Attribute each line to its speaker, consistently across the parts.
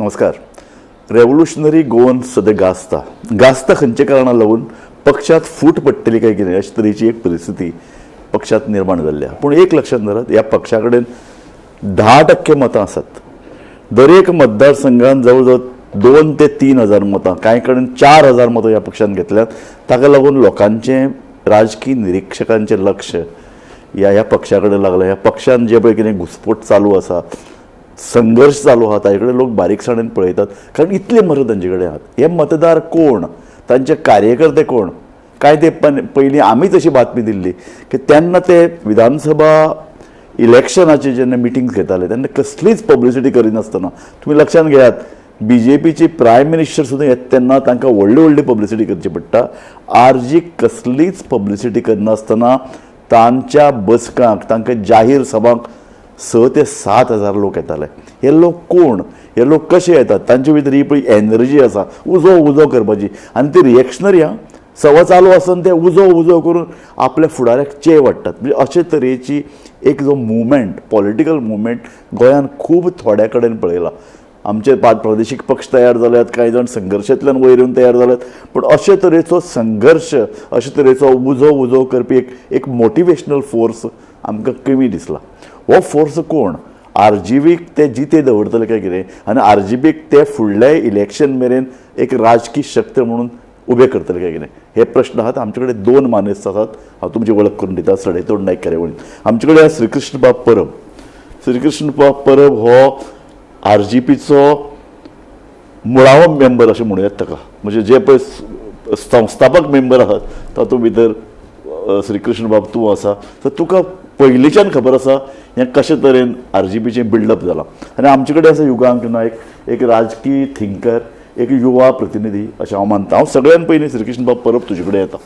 Speaker 1: नमस्कार. Revolutionary Goan सध्या गाजता खंयच्या कारणाक लागून पक्षात फूट पडटली काय कितें अशे तरेची एक परिस्थिती पक्षात निर्माण जाल्ली आहा. पूण एक लक्षात धरात, ह्या पक्षा कडेन 10% मतां आसात. दरेक मतदारसंघात जवळ जवळ 2 ते 3 हजार मतां, कांय कडेन 4 हजार मतां ह्या पक्षान घेतल्यात. ताका लागून लोकांचें राजकीय निरीक्षकांचें लक्ष ह्या पक्षा कडेन लागलां. ह्या पक्षान जे पळय कितें घुसपट चालू आसा, संघर्ष चालू आहा, ताजे कडेन लोक बारीकसाणेन पळयतात. कारण इतले मतां तांचे कडेन आहात. हे मतदार कोण, तांचे कार्यकर्ते कोण, काय ते पयलीं आमीच अशी बातमी दिल्ली की तेन्ना ते विधानसभा इलेक्शनाचे जेन्ना मिटींग्स घेताले तेन्ना कसलीच पब्लिसिटी करिनासतना, तुमी लक्षात घेयात, BJPची प्रायम मिनिस्टर सुद्दां येता तेन्ना तांकां व्हडली पब्लिसिटी करची पडटा. RG कसलीच पब्लिसिटी करनासतना तांच्या बसकांक, तांकां जाहीर सभांक 6 ते 7 हजार लोक येताले. हे लोक कोण, हे लोक कशे येतात, तांचे भितर ही पळय एनर्जी आसा उजो करपाची, आनी ती रिएक्शनरी आहा. सभा चालू आसतना ते उजो करून आपल्या फुडाऱ्याक चे वाडटात. म्हणजे अशे तरेची एक जो मुवमेंट, पॉलिटिकल मुवमेंट गोंयान खूब थोड्या कडेन पळयला. आमचे प्रादेशीक पक्ष तयार जाल्यात, कांय जाण संघर्शांतल्यान वयर येवन तयार जाल्यात. पूण अशे तरेचो संघर्श, अशे तरेचो उजो करपी एक मोटिवेशनल फोर्स आमकां कमी दिसला. हो फोर्स कोण? RGBक ते जिते दवरतले काय कितें, आनी RGBक ते फुडल्या इलेक्शन मेरेन एक राजकीय शक्त म्हणून उबे करतले काय कितें, हे प्रश्न आहात. आमचे कडेन 2 मानेस्त आसात. हांव तुमची वळख करून दिता सडेतोड नायक कार्यावळीन. आमचे कडेन श्रीकृष्णबाब परब. श्रीकृष्णबाब परब हो RGBचो मुळावो मेंबर अशें म्हणुयात ताका. म्हणजे जे पळय संस्थापक मेंबर आहात तातूंत भितर श्रीकृष्णबाब तूं आसा. तर तुका पयलींच्यान खबर आसा हें कशे तरेन RGBचें बिल्डअप जालां. आनी आमचे कडेन आसा युगांक नायक, एक राजकीय थिंकर, एक युवा प्रतिनिधी अशें हांव मानता. हांव सगळ्यान पयलीं श्रीकृष्णबाब परब तुजे कडेन येता.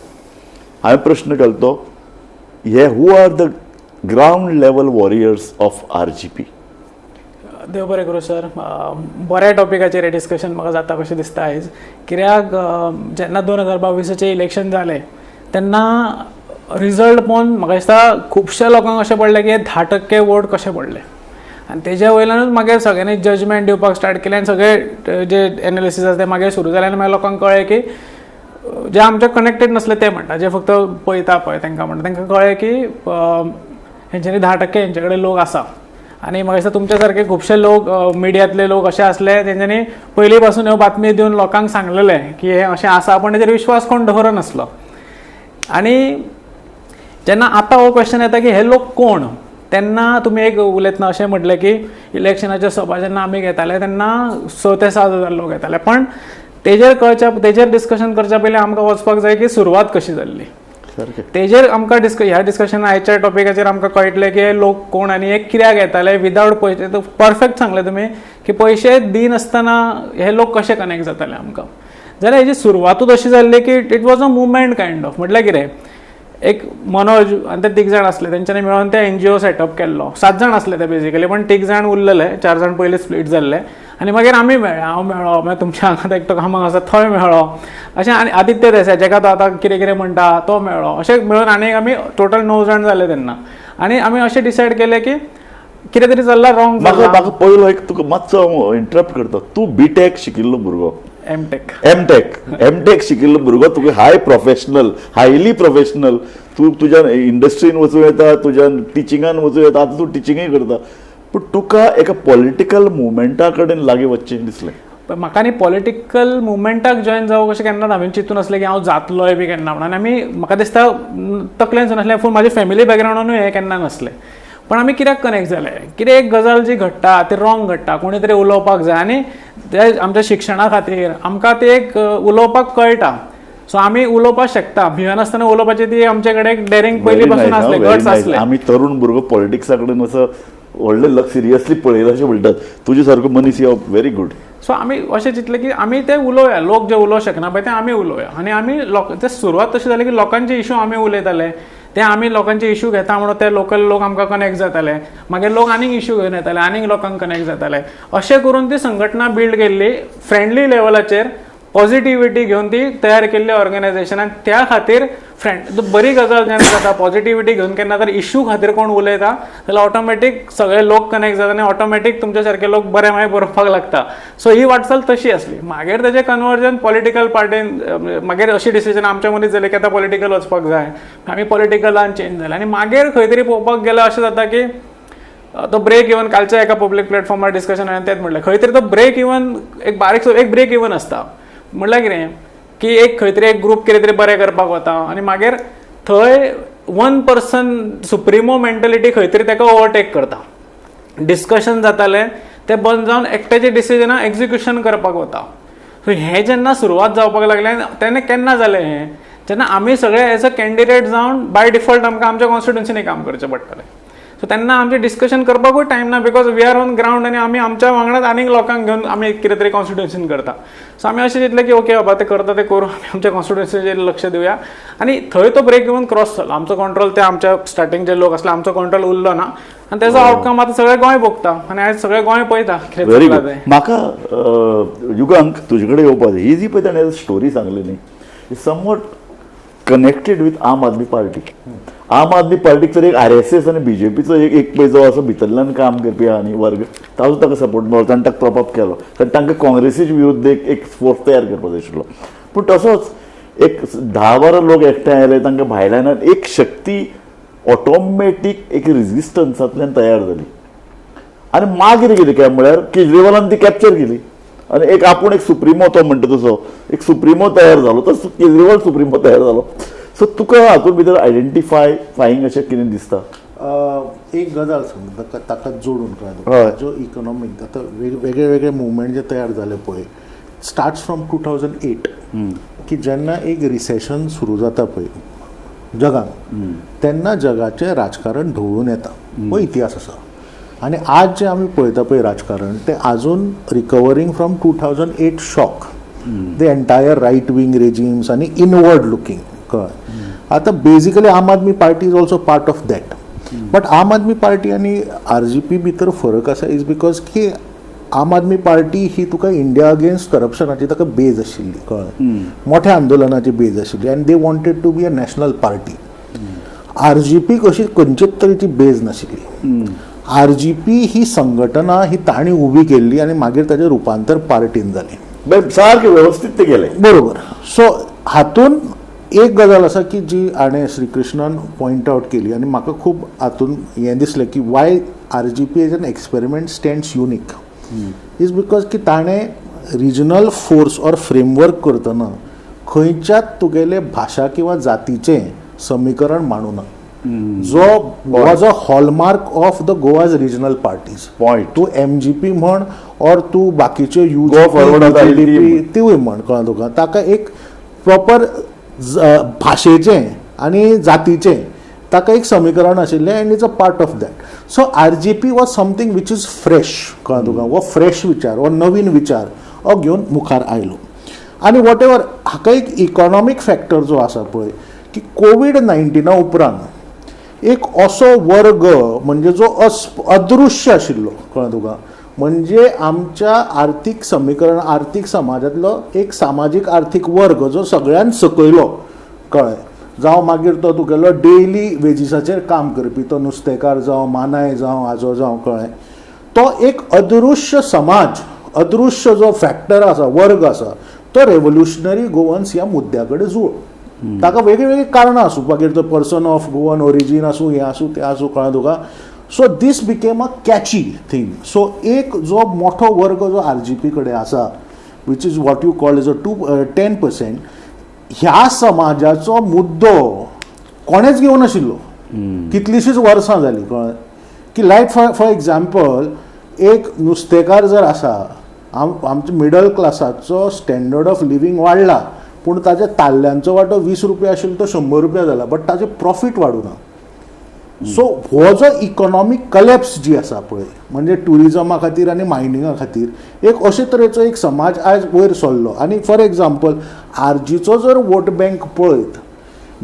Speaker 1: हांवें प्रश्न केलो हे who are the ground level warriors of RGB.
Speaker 2: देव बरें करूं सर. बऱ्या टॉपिकाचेर डिस्कशन म्हाका जाता कशें दिसता आयज. कित्याक जेन्ना 2022चें इलेक्शन जालें तेन्ना रिजल्ट पळोवन म्हाका दिसता खुबश्या लोकांक अशें पडलें की 10% वोट कशें पडले, आनी तेज्या वयल्यानूच मागीर सगळ्यांनी जजमेंट दिवपाक स्टार्ट केलें. आनी सगळे जे एनालिसीस आसा ते मागीर सुरू जालें. आनी मागीर लोकांक कळ्ळें की जे आमचे कनेक्टेड नासले ते म्हणटा, जे फक्त पळयता पळय तांकां म्हणटा, तांकां कळ्ळें की हेंच्यांनी 10% हेंचे कडेन लोक आसा. आनी म्हाका दिसता तुमच्या सारके खुबशे लोक, मिडियांतले लोक अशे आसले तेंच्यांनी पयलीं पासून ह्यो बातमी दिवन लोकांक सांगलेलें की हें अशें आसा, पण तेजेर विश्वास कोण दवरनासलो. आनी जेन्ना आतां हो क्वेश्चन येता की हे लोक कोण, तेन्ना तुमी एक उलयतना अशें म्हटलें की इलेक्शनाच्यो सभा जेन्ना आमी घेताले तेन्ना 6 ते 7 हजार लोक येताले. पण तेजेर डिस्कशन करच्या पयलीं आमकां वचपाक जाय की सुरवात कशी जाल्ली. तेजेर आमकां ह्या डिस्कशन आयच्या टॉपिकाचेर आमकां कळटलें की हे लोक कोण आनी हे कित्याक येताले विदावट पयशे. परफेक्ट सांगलें तुमी की पयशे दिनासतना हे लोक कशे कनेक्ट जाताले आमकां. जाल्यार हेजी सुरवातूच अशी जाल्ली की it was a movement kind of. म्हटल्यार कितें, एक मनोज आनी ते 3 जाण आसले, तेंच्यांनी मेळोन ते NGO सेटअप केल्लो. 7 जाण आसले ते बेजिकली, पण 3 जाण उरलेले, 4 जाण पयलीं स्प्लीट जाल्ले. आनी मागीर आमी मेळ्ळे, हांव मेळ्ळो, मागीर तुमच्या हांगा एकटो कामाक आसा थंय मेळ्ळो, अशें. आनी आदित्य देसाय जेका तो आतां कितें म्हणटा तो मेळ्ळो. अशें मेळून आनी आमी टोटल 9 जाण जाले तेन्ना. आनी आमी अशें डिसायड केलें की कितें तरी जाल्ला रॉंग.
Speaker 1: म्हाका पयलो एक तुका मातसो इंटरप्ट करता. तूं BTech शिकिल्लो भुरगो, एमटेक शिकिल्लो भुरगो, तुका हायली प्रोफेशनल, तूं तुज्या इंडस्ट्रीन वचूं येता, तुज्या टिचिंगान वचूं येता, आतां तूं टिचिंगूय करता. पूण तुका एका पॉलिटिकल मुवमेंटा कडेन लागीं वचचें दिसलें.
Speaker 2: म्हाका न्ही पॉलिटिकल मुवमेंटाक जॉयन जावं अशें केन्ना हांवें चिंतून आसलें की हांव जातलोय बी केन्ना म्हणून. आमी म्हाका दिसता तकलेन नासलें, पूण म्हाजे फॅमिली बॅकग्रावंडानूय हें केन्ना नासलें. पण आमी कित्याक कनेक्ट जाले, कितें एक गजाल जी घडटा ती रॉंग घडटा, कोणी तरी उलोवपाक जाय. आनी ते आमच्या शिक्षणा खातीर आमकां ते एक उलोवपाक कळटा. सो आमी उलोवपाक शकता, भियनासतना उलोवपाची ती आमचे कडेन एक डेरिंग पयलीं पासून आसलें, गट्स आसले.
Speaker 1: आमी तरुण भुरगो पॉलिटिक्सा कडेन असो व्हडलें लक्ष सिरियसली पळयता अशें म्हणटात. तुजे सारको मनीस यो व्हेरी गूड.
Speaker 2: सो आमी अशें चिंतलें की आमी ते उलोवया, लोक जे उलोवंक शकना पळय ते आमी उलोवया. आनी आमी ते सुरवात तशी जाली की लोकांचे इशू आमी उलयताले. ते आमी लोकांचे इशू घेता म्हणून ते लोकल लोक आमकां कनेक्ट जाताले. मागीर लोक आनीक इशू घेवन येताले, आनीक लोकांक कनेक्ट जाताले. अशें करून ती संघटना बिल्ड केल्ली फ्रेंडली लेवलाचेर, पॉझिटिव्हिटी घेवन ती तयार केल्ली ऑर्गनायझेशन. आनी त्या खातीर फ्रेंड बरी गजाल जेन्ना जाता पॉझिटिव्हिटी घेऊन केन्ना तर इश्यू खातीर कोण उलयता जाल्यार ऑटोमॅटीक सगळे लोक कनेक्ट जाता आनी ऑटोमॅटीक तुमच्या सारके लोक बरे मागीर बरोवपाक लागता. सो ही वाटचाल तशी असली. मागीर तेजें कन्वर्जन पॉलिटिकल पार्टीन मागीर अशी डिसिजन आमच्या मदीं जाली की आतां पॉलिटिकल वचपाक जाय. आमी पॉलिटिकलान चेंज जाले आनी मागीर खंय तरी पळोवपाक गेल्यार अशें जाता की तो ब्रेक इवन कालच्या एका पब्लीक प्लॅटफॉर्मार डिस्कशन हांवें तेच म्हणलें खंय तरी तो ब्रेक इवन एक बारीकसो एक ब्रेक इवन आसता. म्हणल्यार कितें की एक खंय तरी एक ग्रूप कितें तरी बरें करपाक वता आनी मागीर थंय वन पर्सन सुप्रिमो मेंटलिटी खंय तरी ताका ओवरटेक करता. डिस्कशन जातालें तें बंद जावन एकट्याचें डिसिजनां एक्झिक्युशन करपाक वता. सो हें जेन्ना सुरवात जावपाक लागलें तेन्ना केन्ना जालें हें जेन्ना आमी सगळे एज अ कॅन्डिडेट जावन बाय डिफॉल्ट आमकां आमच्या कॉन्स्टिट्युन्सीनी काम करचें पडटलें. सो तेन्ना आमचें डिस्कशन करपाकूय टायम ना because we are on ground आनी आमी आमच्या वांगडाच आनीक लोकांक घेवन आमी कितें तरी कॉन्स्टिट्युन्सीन करता. सो आमी अशें चिंतलें की ओके बाबा ते करता तें करूं आमी आमच्या कॉन्स्टिट्युन्सीचेर लक्ष दिवया आनी थंय तो ब्रेक इवन क्रॉस जालो. आमचो कंट्रोल ते आमच्या स्टार्टींग जे लोक आसले आमचो कंट्रोल उरलो ना आनी तेजो आउटकम आतां सगळें गोंय भोगता आनी आयज सगळें गोंय पळयता कितें
Speaker 1: व्हेरी
Speaker 2: चल्लां
Speaker 1: गुड.
Speaker 2: तें.
Speaker 1: म्हाका युगांक तुजे कडेन येवपा जाय. ही जी पळय ताणें स्टोरी सांगली न्ही इज समवॉट कनेक्टेड विथ आम आदमी पार्टी. आम आदमी पार्टीक तर एक RSS आनी BJPचो एक पळय जो असो भितरल्यान काम करपी आहा न्ही वर्ग ताजो ताका सपोर्ट मेळ्ळो ताणें ताका प्रॉप केलो कारण तांकां काँग्रेसीच्या विरुद्ध एक फोर्स तयार करपाक जाय आशिल्लो. पूण तसोच एक 10-12 लोक एकठांय आयले तांकां भायल्यान एक शक्ती ऑटोमॅटीक एक रेजिस्टन्सांतल्यान तयार जाली आनी मागीर कितें केलें म्हळ्यार केजरीवालान ती कॅप्चर केली आनी एक आपूण एक सुप्रिमो तो म्हणटा तसो एक सुप्रिमो तयार जालो तो केजरीवाल सुप्रिमो तयार जालो. सो तुका हातूंत भितर आयडेंटिफायिंग अशें कितें दिसता?
Speaker 3: एक गजाल सांग ताका जोडून कळ्ळें जो इकॉनॉमीक आतां वेगळे वेगळे मुवमेंट जे तयार जाले पळय स्टार्ट्स फ्रॉम 2008 की जेन्ना एक रिसेशन सुरू जाता पळय जगान तेन्ना जगाचें राजकारण ढवळून येता हो इतिहास आसा. आनी आज जे आमी पळयता पळय राजकारण तें आजून recovering from 2008 shock the entire right wing regimes आनी इनवर्ड लुकींग कळ्ळें. आतां basically Aam Aadmi Party is also part of that. But Aam Aadmi party आनी RGP भितर फरक आसा इज बिकॉज की आम आदमी पार्टी ही तुका इंडिया अगेन्स्ट करप्शनाची ताका बेज आशिल्ली कळ्ळें मोठ्या आंदोलनाची बेज आशिल्ली आनी they wanted to be a national party. RGP कशी खंयचेच तरेची बेज नाशिल्ली. RGP ही संघटना ही ताणी उबी केल्ली आनी मागीर ताचें रुपांतर पार्टीन जालें.
Speaker 1: सारकें वेवस्थीत ते गेलें
Speaker 3: बरोबर. सो हातून एक गजाल आसा की जी हाणें श्री कृष्णान पॉयंट आवट केली आनी म्हाका खूब हातून हें दिसलें की Y RGP as an experiment stands unique is because की ताणें रिजनल फोर्स ऑर फ्रेमवर्क करतना खंयच्याच तुगेले भाशा किंवा जातीचें समीकरण मांडूना जो was a hallmark of the Goa's regional parties.
Speaker 1: Point
Speaker 3: तूं MGP म्हण ऑर तूं बाकीच्यो तिवूय म्हण कळ्ळें तुका ताका एक प्रॉपर भाशेचें आनी जातीचें ताका एक समीकरण आशिल्लें end is a part of that. So RGP was something which is fresh कळ्ळें तुका वो फ्रेश विचार वो नवीन विचार हो घेवन मुखार आयलो. आनी वॉट एवर हाका एक इकॉनॉमीक फॅक्टर जो आसा पळय की COVID-19 उपरांत एक असो वर्ग म्हणजे जो अदृश्य आशिल्लो कळ्ळें तुका म्हणजे आमच्या आर्थीक समीकरण आर्थीक समाजांतलो एक सामाजीक आर्थीक वर्ग जो सगळ्यान सकयलो कळ्ळें जावं मागीर तो तुगेलो डेली वेजिसाचेर काम करपी तो नुस्तेकार जावं मानाय जावं हाजो जावं कळ्ळें तो एक अदृश्य समाज अदृश्य जो फॅक्टर आसा वर्ग आसा तो रेव्होल्युशनरी गोवन्स ह्या मुद्द्या कडेन जुळ. ताका वेगळी वेगळी कारणां आसूं मागीर तो पर्सन ऑफ गोवन ओरिजीन आसूं हें आसूं तें आसूं कळ्ळें तुका. So this became a catchy thing. So एक जो मोठो वर्ग जो RGP कडेन आसा which is what you call as a 10% ह्या समाजाचो मुद्दो कोणेच घेवं नाशिल्लो कितलींशींच वर्सां जालीं कळ्ळें की लायक फॉर एग्जाम्पल एक नुस्तेकार जर आसा आमच्या मिडल क्लासाचो स्टँडर्ड ऑफ लिवींग वाडला पूण ताच्या ताल्ल्यांचो वांटो 20 रुपया आशिल्लो तो 100 रुपया जाला बट ताजें प्रॉफीट वाडूना. सो हो जो इकॉनॉमीक कलॅप्स जी आसा पळय म्हणजे ट्युरिजमा खातीर आनी मायनिंगा खातीर एक अशे तरेचो एक समाज आयज वयर सरलो. आनी फॉर एग्जाम्पल RGचो जर वोट बँक पळयत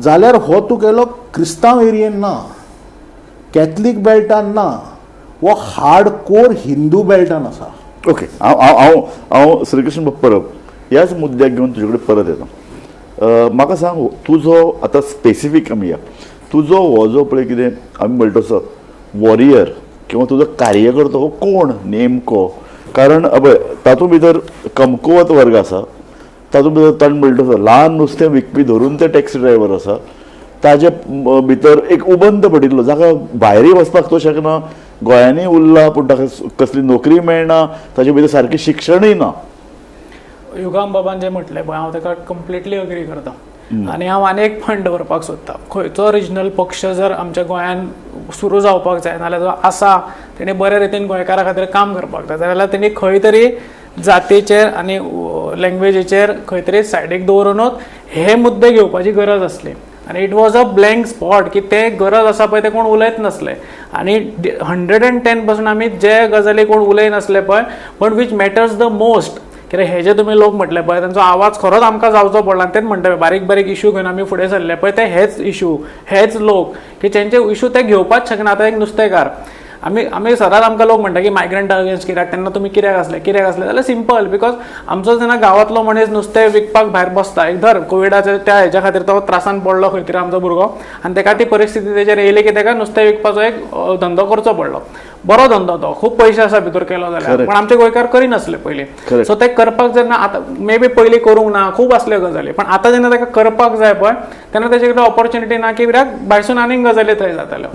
Speaker 3: जाल्यार हो तुगेलो क्रिस्तांव एरियेन ना कॅथलीक बेल्टान ना वो हार्ड कोर हिंदू बेल्टान आसा.
Speaker 1: ओके हांव श्रीकृष्ण परब ह्याच मुद्द्याक घेवन तुजे कडेन परत येता. म्हाका सांग तुजो आतां स्पेसिफीक आमी या तुजो हो जो पळय कितें आमी म्हणटा तसो वॉरियर किंवा तुजो कार्यकर्तो हो कोण नेमको, कारण पळय तातूंत भितर कमकुवत वर्ग आसा, तातूंत भितर ताणें म्हणटा तसो ल्हान नुस्तें विकपी धरून ते टॅक्सी ड्रायव्हर आसा, ताजे भितर एक उबंद पडिल्लो जाका भायरूय वचपाक तो शकना, गोंयांनी उरला पूण ताका कसली नोकरी मेळना, ताचे भितर सारकें शिक्षणूय ना.
Speaker 2: युगाम बाबान जे म्हटलें पळय हांव ताका कंप्लिटली अग्री करता. आनी हांव आनी एक पॉयंट दवरपाक सोदता, खंयचो रिजनल पक्ष जर आमच्या गोंयांत सुरू जावपाक जाय नाल्यार जो आसा तेणी बऱ्या रितीन गोंयकारा खातीर काम करपाक जाय जाल्यार तेणी खंय तरी जातीचेर आनी लँग्वेजीचेर खंय तरी सायडीक दवरूनच हे मुद्दे घेवपाची गरज आसली. आनी it was a blank spot की ते गरज आसा पळय ते कोण उलयत नासले. आनी 110% आमी जे गजाली कोण उलयनासले पळय but which matters the most, कित्याक हे जे तुमी लोक म्हटले पळय तांचो आवाज खरोच आमकां जावचो पडला. तेच म्हणटा बारीक बारीक इश्यू घेवन आमी फुडें सरले पळय ते हेच इश्यू हेच लोक की तेंचे इश्यू ते घेवपाच शकना. आतां एक नुस्तेकार आमी सदांच आमकां लोक म्हणटा की मायग्रंटा अगेन्स्ट कित्याक तेन्ना तुमी कित्याक आसले जाल्यार सिंपल बिकॉज आमचो जेन्ना गांवांतलो मनीस नुस्तें विकपाक भायर बसता, एक धर कोविडाच्या त्या हेच्या खातीर तो त्रासान पडलो खंय तरी आमचो भुरगो आनी ताका ती परिस्थिती तेजेर येयली की ताका नुस्तें विकपाचो एक धंदो करचो पडलो. बरो धंदो तो, खूब पयशे आसा भितर केलो जाल्यार, पण आमचे गोंयकार करिनासले पयलीं. सो ते करपाक जेन्ना आतां मे बी पयलीं करूंक ना खूब आसल्यो गजाली, पण आतां जेन्ना ताका करपाक जाय पळय तेन्ना तेजे कडेन ऑपॉर्च्युनिटी ना की कित्याक भायसून आनीक गजाली थंय जाताल्यो.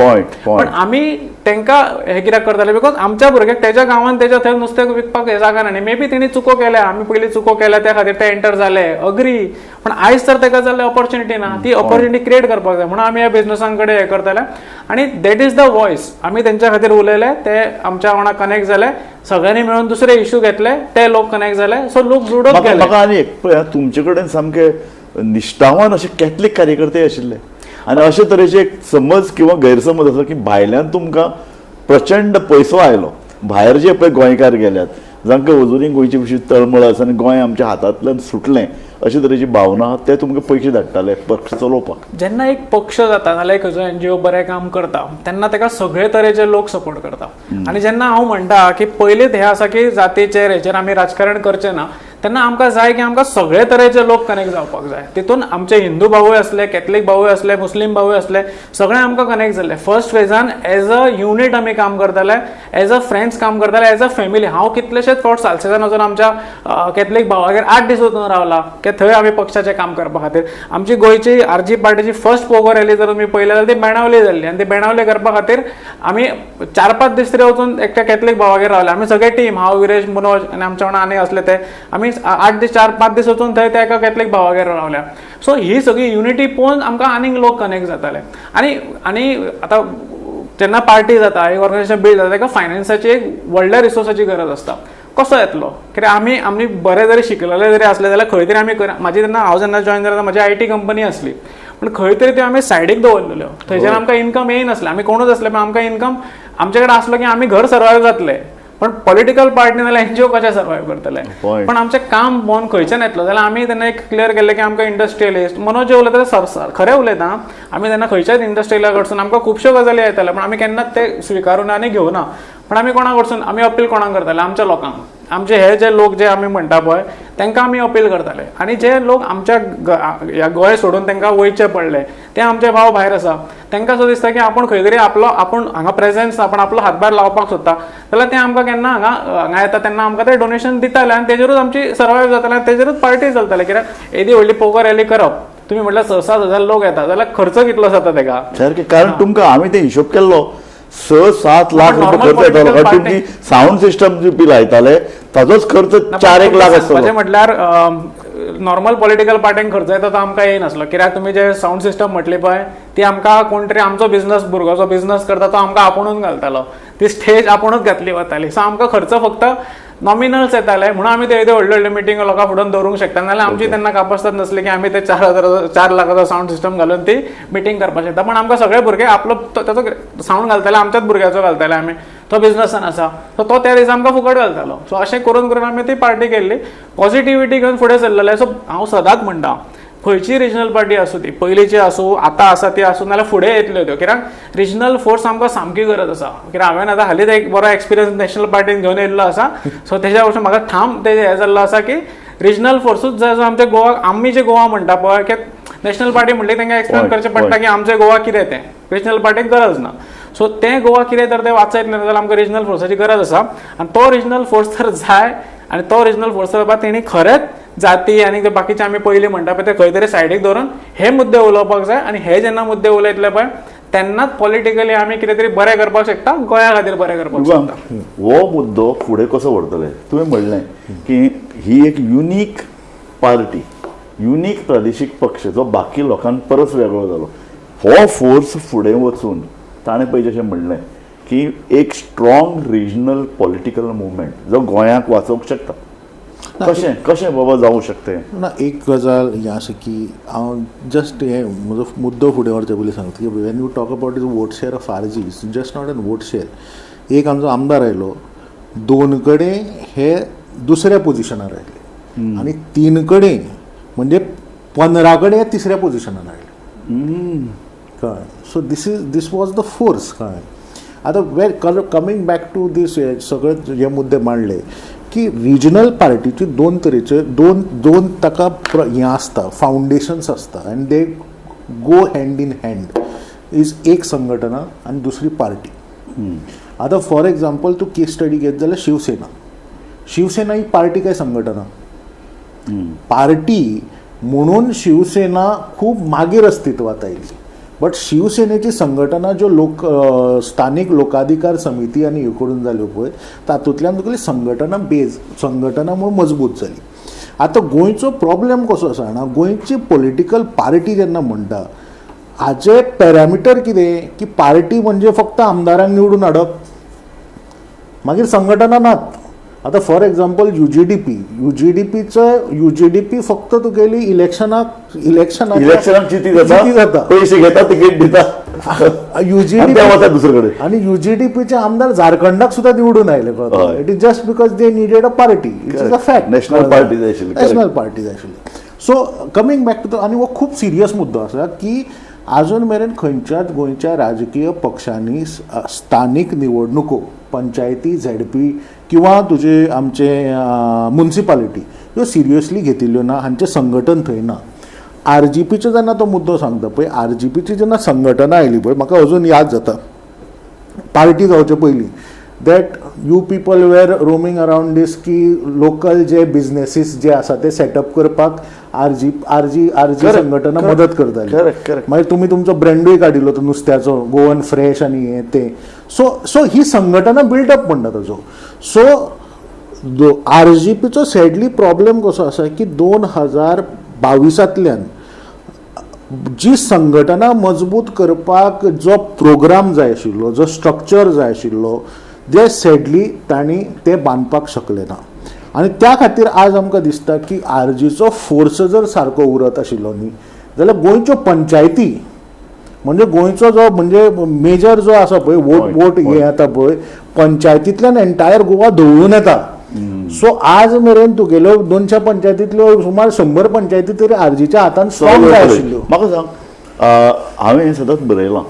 Speaker 2: पण आमी तांकां हे कित्याक करताले बिकॉज आमच्या भुरग्याक तेज्या गांवांत तेज्या थंय नुस्तें विकपाक हे जागा ना. मे बी तेणी चुको केल्या, आमी पयलीं चुको केल्या त्या खातीर ते एंटर जाले अग्री, पण आयज तर ताका जाल्ले ऑपॉर्च्युनिटी ना, ती ऑपॉर्च्युनिटी क्रिएट करपाक जाय म्हणून आमी ह्या बिझनसां कडेन हे करताले. आनी दॅट इज द वॉयस आमी तेंच्या खातीर उलयले, ते आमच्या वांगडा कनेक्ट जाले, सगळ्यांनी मेळून दुसरे इश्यू घेतले, ते लोक कनेक्ट जाले, सो लोक जोडत गेले.
Speaker 1: म्हाका आनी एक पळय तुमचे कडेन सामके निश्ठावान अशे कॅथलीक कार्यकर्ते आशिल्ले आनी अशे तरेचे एक समज किंवा गैरसमज आसा की भायल्यान तुमकां प्रचंड पयसो आयलो, भायर जे पळय गोंयकार गेल्यात जांकां अजुनूय गोंयचे विशीं तळमळ आसा आनी गोंय आमच्या हातांतल्यान सुटलें अशे तरेची भावना आहा, ते तुमकां पयशे धाडटाले पक्ष चलोवपाक.
Speaker 2: जेन्ना एक पक्ष जाता नाल्यार खंयचो NGO बरें काम करता तेन्ना ताका सगळे तरेचे लोक सपोर्ट करता. आनी जेन्ना हांव म्हणटा की पयलींच हे आसा की जातीचेर हेचेर आमी राजकारण करचें ना, तेन्ना आमकां जाय की आमकां सगळे तरेचे लोक कनेक्ट जावपाक जाय. तितून आमचे हिंदू भावूय असले, कॅथलीक भावूय असले, मुस्लीम भावूय असले, सगळे आमकां कनेक्ट जाल्ले. First Fajans as a unit आमी काम करताले, एज अ फ्रेंड्स काम करताले, एज अ फॅमिली. हांव कितलेशेच फावट सालसेसान वचून आमच्या कॅथलीक भावागेर 8 दीस वचून रावला की थंय आमी पक्षाचें काम करपा खातीर. आमची गोंयची RG पार्टीची फर्स्ट पोगो रॅली जर तुमी पळयली जाल्यार ती बेणावली जाल्ली आनी ती बेणावली करपा खातीर आमी 4-5 दीस तरी वचून एकट्या कॅथलीक भावागेर रावले. आमी सगळे टीम, हांव विरेश मनोज आनी आमच्या वांगडा आनी असले ते आमी 4-5 दीस वचून थंय त्या एका कॅथलीक भावागेर रावल्या. सो ही सगळी युनिटी पळोवन आमकां आनीक लोक कनेक्ट जाताले. आनी आतां जेन्ना पार्टी जाता, एक ऑर्गनायझेशन बिल्ड जाता, ताका फायनान्साची एक व्हडल्या रिसोर्साची गरज आसता. कसो येतलो कित्याक आमी बरे जरी शिकलेले जरी असले जाल्यार खंय तरी आमी म्हाजी हांव जेन्ना जॉइन जाता म्हजी IT कंपनी आसली, पण खंय तरी त्यो आमी सायडीक दवरलेल्यो, थंयच्यान आमकां इन्कम येयनासलें. आमी कोणूच आसले पण आमकां इन्कम आमचे कडेन आसलो की आमी घर सर्वायव जातले. पण पॉलिटिकल पार्टी नाल्यार NGO कशें सर्वायव करतले. पण आमचें काम बंद खंयच्यान येतलो जाल्यार आमी तेन्ना एक क्लियर केल्लें की आमकां इंडस्ट्रियलिस्ट मनोज जे उलयता ते खरें उलयता. आमी तेन्ना खंयच्याच इंडस्ट्रियला कडसून आमकां खुबश्यो गजाली येताल्यो पण आमी केन्नाच ते स्विकारून आनी घेवना. पण आमी कोणा कडसून आमी अपील कोणाक करताले, आमच्या लोकांक, आमचे हे जे लोक जे आमी म्हणटा पळय तांकां आमी अपील करताले. आनी जे लोक आमच्या ह्या गोंय सोडून तांकां वयचे पडले ते आमचे भाव भायर आसा, तांकां असो दिसता की आपूण खंय तरी आपूण हांगा प्रेझेन्स आपण आपलो हातभार लावपाक सोदता जाल्यार ते आमकां केन्ना हांगा येता तेन्ना आमकां ते डोनेशन दिताले आनी तेजेरूच आमची सर्वायव जाताले, तेजेरूच पार्टी चलताले. कित्याक येदी व्हडली पोगो रॅली करप, तुमी म्हटल्यार 6-7 हजार लोक येता जाल्यार खर्च कितलो जाता ताका
Speaker 1: सारकें. कारण तुमकां हांवें ते हिशोब केल्लो 6-7 लाख रुपये खर्च येतालो. तुमची साऊंड सिस्टम जी बी लायताले ताजोच खर्च 4-1 लाख आसतालो.
Speaker 2: म्हटल्यार नॉर्मल पॉलिटिकल पार्टींक खर्च येता तो आमकां येयनासलो. कित्याक तुमी जे साऊंड सिस्टम म्हटली पळय ती आमकां कोण तरी आमचो बिझनस भुरगो जो बिझनस करता तो आमकां आपुणूच घालतालो, ती स्टेज आपुणूच घातली वताली. सो आमकां खर्च फक्त नॉमिनल्स येताले म्हणून आमी ते व्हडल्यो व्हडल्यो मिटींग लोकां फुडोन दवरूंक शकता. नाल्यार आमची तेन्ना कापासीत नासली की आमी ते 4 लाखाचो साऊंड सिस्टम घालून ती मिटींग करपाक शकता. पण आमकां सगळे भुरगे आपलो ताचो साऊंड घालताले, आमच्याच भुरग्याचो घालताले आमी, तो बिझनसान आसा सो तो त्या दिसा आमकां फुकट घालतालो. सो अशें करून करून आमी ती पार्टी केल्ली, पॉझिटिव्हिटी घेवन फुडें सरलेले. सो हांव सदांच म्हणटा खंयची रिजनल पार्टी आसूं ती, पयलींची आसूं आतां आसा ती आसूं नाल्यार फुडें येतल्यो त्यो, कित्याक रिजनल फोर्स आमकां सामकी गरज आसा. कित्याक हांवें आतां हालींच एक बरो एक्सपिरियन्स नॅशनल पार्टीन घेवन येयल्लो आसा. सो तेज्या वरसून म्हाका ठाम तेजें हें जाल्लो आसा की रिजनल फोर्सूच जाय जो आमचे गोवा आमी जे गोवा म्हणटा पळय की नॅशनल पार्टी म्हणले तांकां एक्सप्लेन करचें पडटा की आमचें गोवा कितें तें रिजनल पार्टीक गरज ना. सो तें गोवा कितें तर तें वाचयत ना जाल्यार आमकां रिजनल फोर्साची गरज आसा आनी तो रिजनल फोर्स तर जाय आनी तो रिजनल फोर्स बाबा तेणी खरेंच जाती आनी ते बाकीचे आमी पयलीं म्हणटा पळय ते खंय तरी सायडीक दवरून हे मुद्दे उलोवपाक जाय आनी हे जेन्ना मुद्दे उलयतले पळय तेन्नाच पॉलिटिकली आमी कितें तरी बरें करपाक शकता गोंया खातीर बरें करपाक शकता.
Speaker 1: हो मुद्दो फुडें कसो व्हरतले तुवें म्हणलें की ही एक युनीक पार्टी युनीक प्रादेशीक पक्ष जो बाकी लोकां परस वेगळो जालो हो फोर्स फुडें वचून ताणें पळय जशें म्हणलें की एक स्ट्रॉंग रिजनल पॉलिटिकल मुवमेंट जो गोंयाक वाचोवंक शकता. कशें कशें बाबा जावंक शकतें
Speaker 3: ना एक गजाल हें आसा की हांव जस्ट हे म्हजो मुद्दो फुडें व्हरचे पयलीं सांगता की when you talk about is vote share of RG it's just not an vote share. एक आमचो आमदार आयलो 2 कडेन हे दुसऱ्या पोझिशनार आयले आनी 3 कडेन म्हणजे 15 कडेन हे तिसऱ्या पोझिशनार आयले कळ्ळें. So this was the force कळ्ळें. आतां we're coming back to this सगळे जे मुद्दे मांडले की रिजनल पार्टीची 2 तरेचे दोन ताका हें आसता फावंडेशन्स आसता आनी they go hand in hand is एक संघटना आनी दुसरी पार्टी. आतां फॉर एग्जाम्पल तूं केस स्टडी घेत जाल्यार शिवसेना ही पार्टी काय संघटना पार्टी म्हणून शिवसेना खूब मागीर अस्तित्वात आयली. बट शिवसेनेची संघटना ज्यो स्थानिक लोकाधिकार समिती आनी ह्यो करून जाल्यो पळय तातूंतल्यान तुगेली संघटना म्हूण मजबूत जाली. आतां गोंयचो प्रॉब्लेम कसो आसा जाणा गोंयची पॉलिटिकल पार्टी जेन्ना म्हणटा हाचे पॅरामिटर कितें की पार्टी म्हणजे फक्त आमदारांक निवडून हाडप मागीर संघटना नात. आतां फॉर एग्जाम्पल युजीडीपी फक्त तुगेली इलेक्शनाक
Speaker 1: चिती जाता पयशे घेता तिकीट दिता दुसरे कडेन
Speaker 3: आनी युजीडीपीचे आमदार झारखंडाक सुद्धा निवडून आयले. It is just because they needed a party. It is a fact.
Speaker 1: National party जाय आशिल्ली.
Speaker 3: सो कमिंग बॅक टू आनी हो खूब सिरियस मुद्दो आसा की अजून मेरेन खंयच्याच गोंयच्या राजकीय पक्षांनी स्थानीक निवडणुको पंचायती झेडपी किंवा तुजे आमचे म्युनिसिपालिटी ह्यो सिरियसली घेतिल्ल्यो ना हांचें संघटन थंय ना. आरजीपीचो जेन्ना तो मुद्दो सांगता पळय आरजीपीची जेन्ना संघटना आयली पळय म्हाका अजून याद जाता पार्टी जावचे पयलीं that you people were roaming around this की लोकल जे बिजनेसीस जे आसा ते सेटअप करपाक आरजी संघटना मदत करताली. मागीर तुमी तुमचो ब्रँडूय काडिल्लो तो नुस्त्याचो गोवन फ्रेश आनी हें तें. सो ही संघटना बिल्डअप म्हणटा ताजो. सो आरजीपीचो सॅडली प्रॉब्लेम कसो आसा की 2022 जी संघटना मजबूत करपाक जो प्रोग्राम जाय आशिल्लो जो स्ट्रक्चर जाय आशिल्लो जे सॅडली तांणी ते बांदपाक शकले ना. आनी त्या खातीर आज आमकां दिसता की आरजीचो फोर्स जर सारको उरत आशिल्लो न्ही जाल्यार गोंयच्यो पंचायती म्हणजे गोंयचो जो म्हणजे मेजर जो आसा पळय वोट हे येता पळय पंचायतींतल्यान एंटायर गोवा धवळून येता. सो आज मेरेन तुगेल्यो 200 पंचायतींतल्यो सुमार 100 पंचायती तरी आरजीच्या हातान स्ट्रॉंग जाय आशिल्ल्यो.
Speaker 1: म्हाका सांग हांवें सदांच बरयलां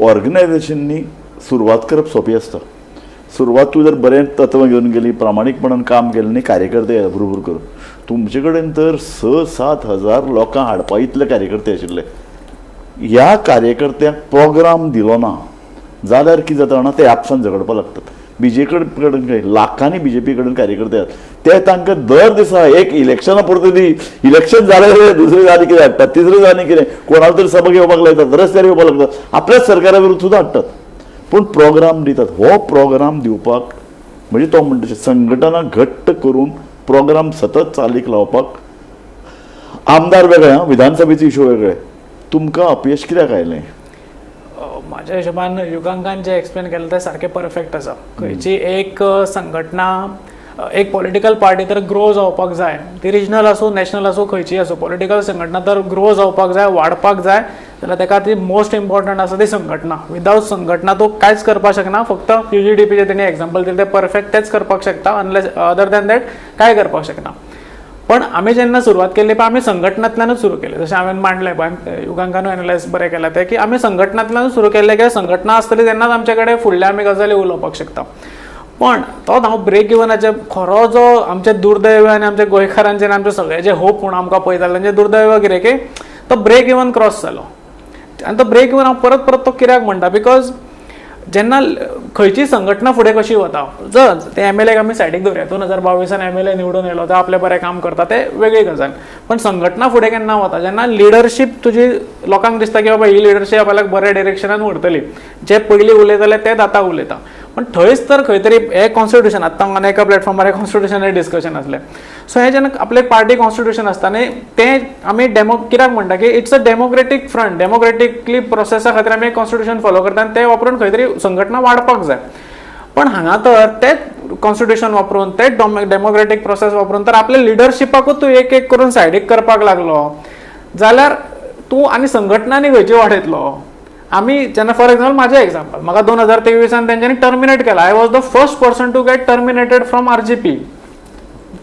Speaker 1: ऑर्गनायझेशननी सुरवात करप सोंपी आसता. सुरवात तूं जर बरें तत्व घेवन गेली प्रामाणीकपणान काम केलें न्ही कार्यकर्ते बरोबर करून तुमचे कडेन तर 6-7 हजार लोकां हाडपा इतले कार्यकर्ते आशिल्ले. ह्या कार्यकर्त्यांक प्रोग्राम दिलो ना जाल्यार कितें जाता जाणा ते आपसांत झगडपाक लागतात. बीजेपी कडेन काय लाखांनी बीजेपी कडेन कार्यकर्ते आसात ते तांकां दर दिसा एक इलेक्शना परतली इलेक्शन जालें दुसरें जालें कितें हाडटात तिसरें जालें कितें कोणालो तरी सभा घेवपाक लायतात रस्त्यार येवपाक लागतात आपल्याच सरकारा विरुद्ध सुद्दां हाडटात पूण प्रोग्राम दितात. हो प्रोग्राम दिवपाक म्हणजे तो म्हणटा संघटना घट्ट करून प्रोग्राम सतत चालीक लावपाक आमदार वेगळे विधानसभेचे इश्यू वेगळे तुमकां अपयश कित्याक आयलें?
Speaker 2: माझ्या हिशोबान युगांकान जे एक्सप्लेन केलें तें सारकें परफेक्ट आसा. खंयची एक संघटना एक पॉलिटिकल पार्टी तर ग्रो जावपाक जाय ती रिजनल आसूं नॅशनल आसूं खंयची आसूं पॉलिटिकल संघटना तर ग्रो जावपाक जाय वाडपाक जाय जाल्यार ताका ती मोस्ट इम्पॉर्टंट आसा ती संघटना. विदाउट संघटना तो कांयच करपाक शकना. फक्त युजीडीपीचे तेणी एक्झाम्पल दिलें तें परफेक्ट तेच करपाक शकता अनलेस अदर दॅन दॅट काय करपाक शकना. पण आमी जेन्ना सुरवात केल्ली पळय आमी संघटनांतल्यानूच सुरू केलें जशें हांवें मांडलें पळय युगांकानूय एनालायज बरें केलां तें की आमी संघटनांतल्यानूच सुरू केल्लें की संघटना आसतली तेन्नाच आमचे कडेन फुडले आमी गजाली उलोवपाक शकता. पण तो हांव ब्रेक इवनाचे खरो जो आमचे दुर्दैव आनी आमच्या गोंयकारांचेर आमचे सगळ्याचे होप म्हणून आमकां पळयताले तांचे दुर्दैव कितें की तो ब्रेक इवन क्रॉस जालो आनी तो ब्रेक इवन हांव परत परत तो कित्याक म्हणटा बिकॉज जेन्ना खंयची संघटना फुडें कशी वता जर ते MLA आमी सायडीक दवरया 2022 MLA निवडून येयलो ते आपले बरें काम करता ते वेगळी गजाल पण संघटना फुडें केन्ना वता जेन्ना लिडरशीप तुजी लोकांक दिसता की बाबा ही लिडरशीप आपल्याक बऱ्या डिरेक्शनान व्हरतली जे पयलीं उलयताले तेच आतां उलयता पण थंयच तर खंय तरी हे कॉन्स्टिट्यूशन आतां हांगा एका प्लॅटफॉर्मार कॉन्स्टिट्यूशनाचेर डिस्कशन आसलें सो हे जेन्ना आपले पार्टी कॉन्स्टिट्यूशन आसता न्ही तें आमी कित्याक म्हणटा की it's a democratic front democratically प्रोसेसा खातीर आमी कॉन्स्टिट्यूशन फॉलो करता आनी ते वापरून खंय तरी संघटना वाडपाक जाय पण हांगा तर तेच कॉन्स्टिट्यूशन वापरून तेच डेमोक्रेटीक प्रोसेस वापरून तर आपल्या लिडरशिपाकूच तूं एक एक करून सायडीक करपाक लागलो जाल्यार तूं आनी संघटनांनी खंयची वाडयतलो आमी जेन्ना फॉर एक्झाम्पल माझे एक्झाम्पल म्हाका 2023 तेंच्यांनी टर्मिनेट केला I was the first person to get terminated from RGP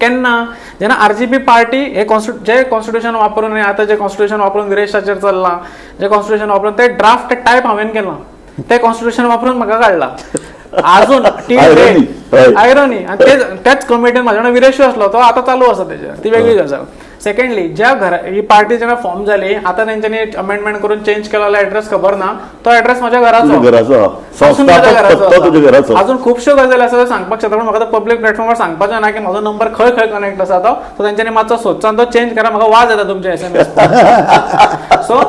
Speaker 2: केन्ना जेन्ना RGP पार्टी हे जे कॉन्स्टिट्यूशन वापरून आतां जे कॉन्स्टिट्यूशन वापरून विरेशाचेर चल्लां जे कॉन्स्टिट्यूशन वापरून ते ड्राफ्ट टायप हांवें केला ते कॉन्स्टिट्यूशन वापरून म्हाका काडला अजून आयरनी आणि त्याच कमिटीन म्हाजे वांगडा विरेशू आसलो तो आतां चालू आसा तेजेर ती वेगळी गजाल सेकंडली ज्या घरा ही पार्टी जेन्ना फॉर्म जाली आतां तेंच्यांनी अमेंडमेंट करून चेंज केलेलो एड्रेस खबर ना तो एड्रेस म्हाज्या घराचो अजून खुबश्यो गजाली आसा सांगपाक शकता पण म्हाका पब्लीक प्लॅटफॉर्मार सांगपाचें ना की म्हजो नंबर खंय खंय कनेक्ट आसा तो तेंच्यांनी मातसो सोदसान तो चेंज करा म्हाका वाज येता तुमचे SMS सो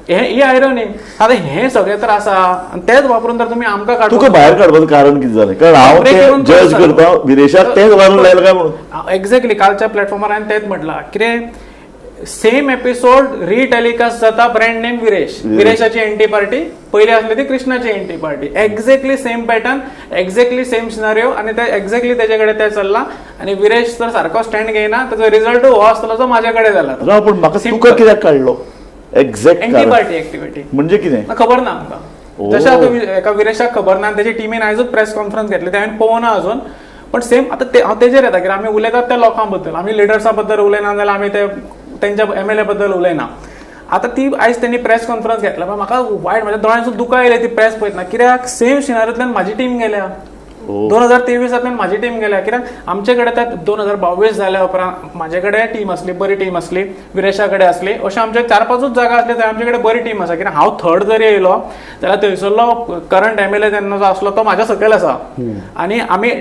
Speaker 2: ही आयरनी आता हे सगळे तर आसा आणि तेच वापरून तर तुम्ही आमकां काढून
Speaker 1: तुका भायर काडपाचें कारण कितें जालें कारण हांव तें जज करता विरेशाक तेच घालून लायला काय म्हणून
Speaker 2: एक्झॅक्टली कालच्या प्लॅटफॉर्मार हांवें तेच म्हटलां कितें सेम एपिसोड रिटेलिकास्ट जाता ब्रँड नेम विरेशाची एंटी पार्टी पयली आसली ती कृष्णाची anti party exactly same pattern exactly same scenario आणि ते एक्झॅक्टली तेजे कडेन ते चल्ला आणि विरेश तर सारको स्टँड घेयना ताचो रिझल्ट हो आसतलो जो म्हाजे कडेन जाला
Speaker 1: पण म्हाका तुका कित्याक काडलो एक्झॅक्ट
Speaker 2: एंटी पार्टी एक्टिविटी
Speaker 1: म्हणजे कितें
Speaker 2: खबर ना आमकां जशें आतां एका विरेशाक खबर ना तेजी टिमीन आयजूच प्रेस कॉन्फरन्स घेतली ते हांवें पळोवना अजून पण सेम आतां हांव तेजेर येता कित्याक आमी उलयतात त्या लोकां बद्दल आमी लिडर्सा बद्दल उलयना जाल्यार आमी ते तेंच्या MLA बद्दल उलयना आतां ती आयज तेणी प्रेस कॉन्फरन्स घेतला पण म्हाका वायट म्हाज्या दोळ्यांसून दुकां येयलें ती प्रेस पळयतना कित्याक सेम सिनारिओंतल्यान म्हाजी टीम गेल्या 2023 म्हाजी टीम गेल्या कित्याक आमचे कडेन त्या 2022 जाल्या उपरांत म्हाजे कडेन टीम आसली बरी टीम आसली विरेशा कडेन आसली अशें आमचे 4-5 जागा आसली थंय आमचे कडेन बरी टीम आसा कित्याक हांव थर्ड जरी येयलो जाल्यार थंयसरलो करंट MLA तेन्ना जो आसलो तो म्हाज्या सकयल आसा आनी आमी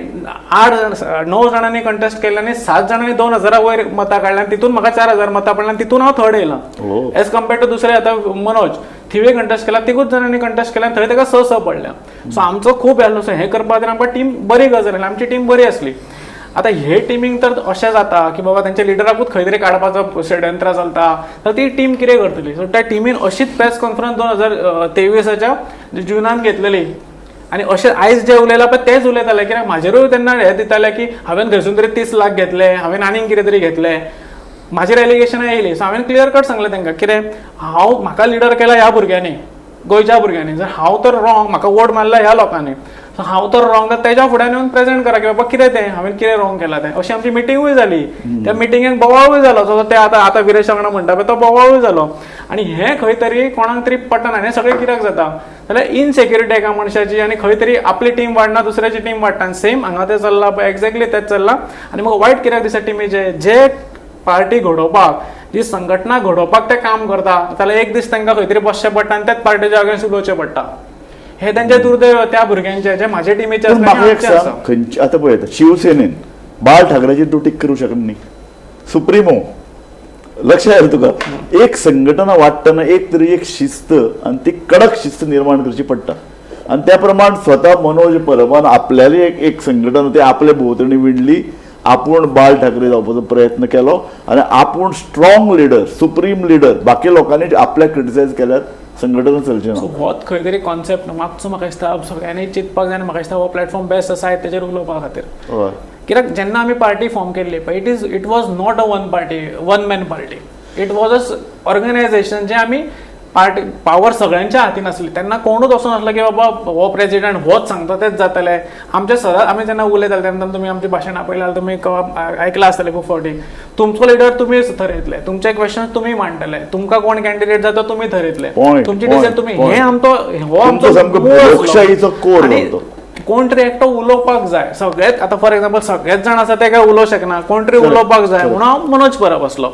Speaker 2: 9 जाणांनी कंटेस्ट केलें आनी 7 जाणांनी 2000 वयर मतां काडल्या तितून म्हाका 4000 मतां पडल्या तितून हांव थर्ड येयला एज कम्पेर्ड टू दुसरे आतां मनोज थिवे कंटेस्ट केला तिगूच जाणांनी कंटेस्ट केला थंय ताका 6 पडल्या सो आमचो खूब हेल्लो हे करपा खातीर आमकां टीम बरी गजाल आसली आमची टीम बरी आसली आतां हे टिमींक तर अशें जाता की बाबा तेंच्या लिडराकूच खंय तरी काडपाचो षडयंत्र चलता तर ती टीम कितें करतली सो त्या टिमीन अशीच प्रेस कॉन्फरन्स 2023 जुनान घेतलेली आणि अशें आयज जे उलयला पळय तेच उलयताले कित्याक म्हाजेरूय तेन्ना हे दिताले की हांवें थंयसून तरी 30 लाख घेतले हांवें आनीक कितें तरी घेतले म्हाजेर एलिगेशनां येयली सो हांवें क्लियर कट सांगलें तांकां कितें म्हाका लिडर केला ह्या भुरग्यांनी गोंयच्या भुरग्यांनी जर हांव तर रॉंग म्हाका वोट मारला ह्या लोकांनी सो हांव तर रॉंग तेज्या फुड्यान येवन प्रेझेंट करा की बाबा कितें तें हांवें कितें रॉंग केलां तें अशी आमची मिटींगूय जाली त्या मिटिंगेक बोवाळूय जालो सो ते आतां विरेशा वांगडा म्हणटा पळय तो बोवाळूय जालो आनी हें खंय तरी कोणाक तरी पटना हें सगळें कित्याक जाता जाल्यार इनसेक्युरिटी एका मनशाची आनी खंय तरी आपली टीम वाडना दुसऱ्याची टीम वाडटा सेम हांगा तें चल्लां पळय एक्झॅक्टली तेंच चल्लां आनी म्हाका वायट कित्याक दिसता टिमीचे जे पार्टी घडोवपाक जी संघटना घडोवपाक ते काम करता जाल्यार एक दीस तांकां खंय तरी बसचें पडटा आनी तेच पार्टीच्या अगेन्स्ट उलोवचें पडटा हे तेंचे दुर्दैव त्या भुरग्यांचे जे म्हाजे टिमीचे
Speaker 1: आतां पळयता शिवसेनेन बाळ ठाकरेची तूं टीक करूं शकना न्ही सुप्रिमो लक्षात येता तुका एक संघटना वाडटना एक तरी एक शिस्त आनी ती कडक शिस्त निर्माण करची पडटा आनी त्या प्रमाण स्वता मनोज परबान आपल्याली एक संघटना ती आपल्या भोंवतणी विणली आपूण बाळ ठाकरे जावपाचो प्रयत्न केलो आनी आपूण स्ट्रॉंग लिडर सुप्रीम लिडर बाकी लोकांनी आपल्या क्रिटिसायज केल्यार संघटना चलचें ना
Speaker 2: होच खंय तरी कॉन्सेप्ट मातसो म्हाका दिसता सगळ्यांनी चिंतपाक जाय आनी म्हाका दिसता हो प्लॅटफॉर्म बेस्ट आसा तेजेर उलोवपा खातीर कित्याक जेन्ना आमी पार्टी फॉर्म केल्ली पळय it was not a one man party it was a organisation जे आमी पार्टी पावर सगळ्यांच्या हातीन आसली तेन्ना कोणूच असो नासलो की बाबा हो प्रेसिडेंट होच सांगता तेच जातले आमचे सदांच आमी जेन्ना उलयताले तेन्ना तुमी आमची भाशण आपयल्यार तुमी आयकला आसतले खूब फावटी तुमचो लिडर तुमीच थरयतले तुमचे क्वेश्चन तुमी मांडटले तुमकां कोण कॅन्डिडेट जाता तुमी थरयतले तुमची डिसिजन तुमी हे आमचो हो आमचो
Speaker 1: लोकशाहीचो कोर
Speaker 2: कोण तरी एकटो उलोवपाक जाय. सगळेच आता फॉर एक्झाम्पल सगळेच जाण आसा ते काय उलोवंक शकना, कोण तरी उलोवपाक जाय म्हणून हांव मनोज परब असलो.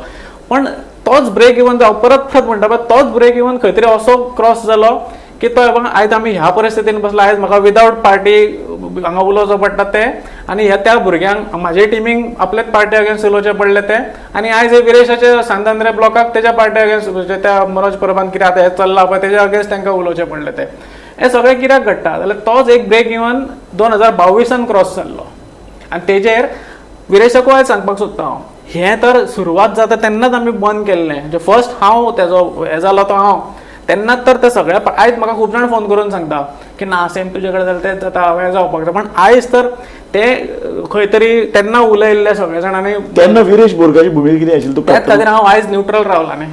Speaker 2: पण तोच ब्रेक इवन जावं परत म्हणटा पळय तोच ब्रेक इवन खंय तरी असो क्रॉस जालो की तो आयज आमी ह्या परिस्थितीन बसला, आयज म्हाका विदाउट पार्टी हांगा उलोवचो पडटा ते, आनी ह्या त्या भुरग्यांक म्हाजे टिमीक आपल्याच पार्टी अगेन्स्ट उलोवचे पडले ते, आनी आयज हे विरेशाचे सांतांद्रे ब्लॉकाक तेज्या पार्टी अगेन्स्ट त्या मनोज परबान कितें आतां हे चल्लां पळय तेज्या अगेन्स्ट तांकां उलोवचे पडले ते. हे सगळें कित्याक घडटा जाल्यार तोच एक ब्रेक इवन 2022 क्रॉस जाल्लो. आनी तेजेर विरेशाकूय आयज सांगपाक सोदता हांव, हें तर सुरवात जाता तेन्नाच आमी बंद केल्लें. म्हणजे फर्स्ट हांव तेजो हे जालो तो हांव तेन्नाच तर ते सगळ्या आयज म्हाका खूब जाण फोन करून सांगता की ना सेम तुजे कडेन जाल्यार तेच जाता हांवें जावपाक जाय. पण आयज तर ते खंय तरी तेन्ना उलयल्ले सगळे जाणांनी.
Speaker 1: तेन्ना विरेश बोरकाची भुमिका कितें आशिल्ली
Speaker 2: त्याच खातीर हांव आयज न्यूट्रल रावला न्ही.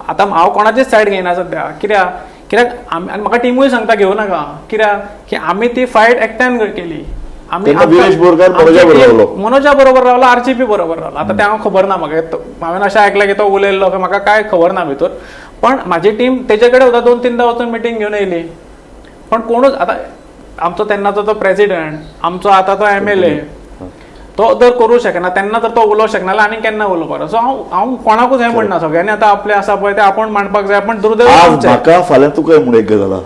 Speaker 2: आतां हांव कोणाचीच सायड घेयना सद्या. कित्याक आनी म्हाका टिमूय सांगता घेवं नाका, कित्याक की आमी ती फायट एकट्यान केली.
Speaker 1: विरेश बोरकार
Speaker 2: मनोजा बरोबर रावला, आरसीपी बरोबर रावला. आता ते हांव खबर ना म्हाका, हांवें अशें आयकलें की तो उलयल्लो, म्हाका काय खबर ना भितर. पण म्हाजी टीम तेजे कडेन सुद्दां 2-3दां वचून मिटींग घेवन येयली. पण कोणूच आतां आमचो तेन्नाचो तो प्रेसिडेंट, आमचो आतां तो MLA, तो जर करूं शकना तेन्ना तर तो उलोवंक शकना जाल्यार आनी केन्ना उलोवपाक. सो हांव कोणाकूच हें म्हणना, सगळ्यांनी आतां आपलें आसा पळय तें आपूण मांडपाक जाय. पण दुर्दैव
Speaker 1: म्हाका फाल्यां तुका म्हणून एक गजाल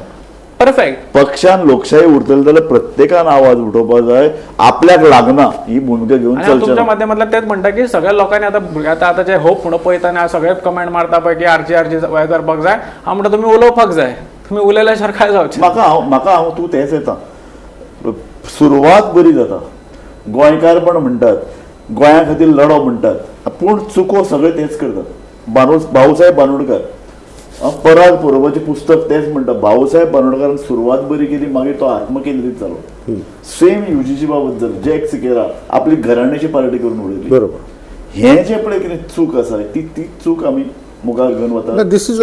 Speaker 2: परफेक्ट
Speaker 1: पक्षान लोकशाही उरतली जाल्यार प्रत्येकान आवाज उठोवपाक जाय, आपल्याक लागना ही भूमिका घेवन चलचें.
Speaker 2: तुमच्या माध्यमांतल्यान तेच म्हणटा की सगळ्या लोकांनी आतां जे होप म्हणून पळयता आनी सगळे कमेंट मारता पळय की आरची हें करपाक जाय, हांव म्हणटा तुमी उलोवपाक जाय, तुमी उलयल्या सारकाय जावचें.
Speaker 1: म्हाका हांव तूं तेंच येता. सुरवात बरी जाता, गोंयकारपण म्हणटात, गोंया खातीर लडो म्हणटात, पूण चुको सगळे तेच करतात. भाऊसाहेब बांदोडकर पराग पुरोबाचें पुस्तक तेच म्हणटा, भाऊसाहेब बांदोडकरान सुरवात बरी केली, मागीर तो आत्मकेंद्रीत जालो. सेम UGC बाबत जालें, जॅक सिकेरा आपली घराण्याची पार्टी करून उडयली.
Speaker 3: बरोबर.
Speaker 1: हें जें पळय कितें चूक आसा ती चूक आमी मुखार घेवन वता.
Speaker 3: This is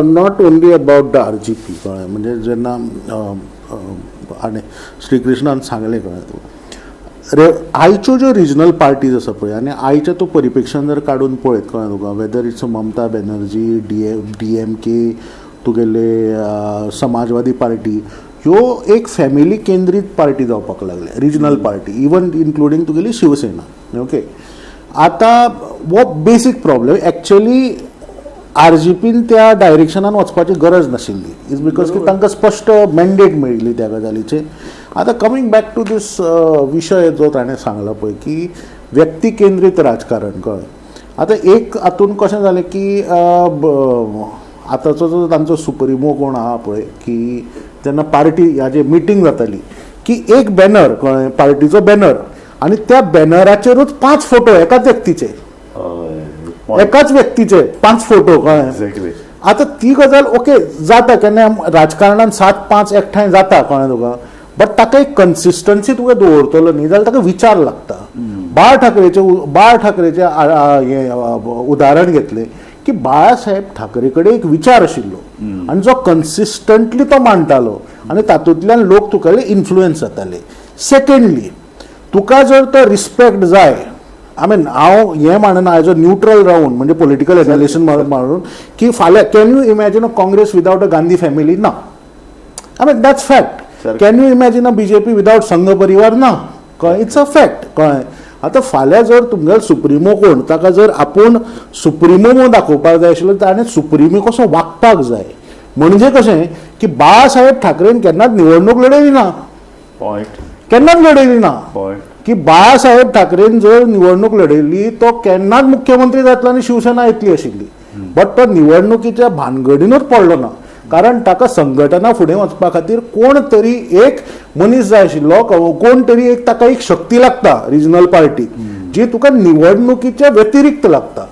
Speaker 3: not only about the RGP कळ्ळें. म्हणजे जेन्ना आनी श्री कृष्णान सांगलें कळ्ळें तुका, आयच्यो ज्यो रिजनल पार्टीज आसा पळय आनी आयच्या तो परिपेक्षान जर काडून पळयत कळ्ळें तुका, whether it's Mamata Banerjee, DMK, तुगेले समाजवादी पार्टी, ह्यो एक फॅमिली केंद्रीत पार्टी जावपाक लागल्या, रिजनल पार्टी, इवन इन्क्लुडींग तुगेली शिवसेना. ओके. आतां हो बेसीक प्रॉब्लेम एक्चुअली RGPन त्या डायरेक्शनान वचपाची गरज नाशिल्ली. इज बिकॉज की तांकां स्पश्ट मॅन्डेट मेळिल्ली त्या गजालीचेर. आतां कमिंग बॅक टू दीस विशय जो ताणें सांगला पळय की व्यक्ती केंद्रीत राजकारण कळ्ळें. आतां एक हातून कशें जालें की आतांचो जो तांचो सुप्रिमो कोण आहा पळय की जेन्ना पार्टी हाजे मिटींग जाताली की एक बॅनर कळ्ळें, पार्टीचो बॅनर, आनी त्या बॅनराचेरूच 5 फोटो एकाच व्यक्तीचे, एकाच व्यक्तीचे 5 फोटो कळ्ळें. आतां ती गजाल ओके जाता, केन्ना राजकारणान 7-5 एकठांय जाता कळ्ळें तुका, बट ताका एक कन्सिस्टन्सी तुवें दवरतलो न्ही जाल्यार ताका विचार लागता. बाळ ठाकरेचे हें उदाहरण घेतलें की बाळासाहेब ठाकरे कडेन एक विचार आशिल्लो आनी जो कन्सिस्टंटली तो मांडटालो आनी तातूंतल्यान लोक तुगेले इन्फ्लुएन्स जाताले. सेकेंडली तुका जर तो रिस्पेक्ट जाय, हांव हें मानना एज अ न्यूट्रल रावन म्हणजे पॉलिटिकल एनालिसिस मारून की फाल्यां can you imagine a Congress without a Gandhi family? ना. That's fact. Can you imagine a BJP without Sangh Parivar? ना. कळ्ळें. It's a fact. कळ्ळें. आतां फाल्यां जर तुमगेलो सुप्रिमो कोण, ताका जर आपूण सुप्रिमो दाखोवपाक जाय आशिल्लो ताणें सुप्रिमो कसो वागपाक जाय. म्हणजे कशें की बाळासाहेब ठाकरेन केन्नाच निवडणूक लडयली ना, केन्नाच लडयली ना. की बाळासाहेब ठाकरेन जर निवडणूक लडयली तो केन्नाच मुख्यमंत्री जातलो आनी शिवसेना येतली आशिल्ली. बट तो निवडणुकीच्या भानगडीनूच पडलो ना, कारण ताका संघटना फुडें वचपा खातीर कोण तरी एक मनीस जाय आशिल्लो, कोण तरी एक ताका एक शक्ती लागता रिजनल पार्टी, जी तुका निवडणुकीच्या व्यतिरिक्त लागता.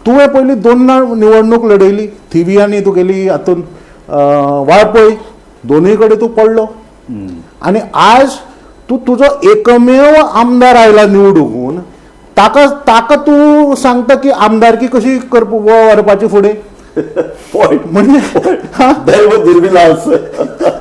Speaker 3: तुवें पयलीं 2 निवडणूक लडयली, थिवी आनी तुगेली हातून वाळपय, दोनूय कडेन तूं पडलो. आनी आज तूं तुजो एकमेव आमदार आयला निवडून, ताका तूं सांगता की आमदारकी कशी व्हरपाची फुडें. म्हणजे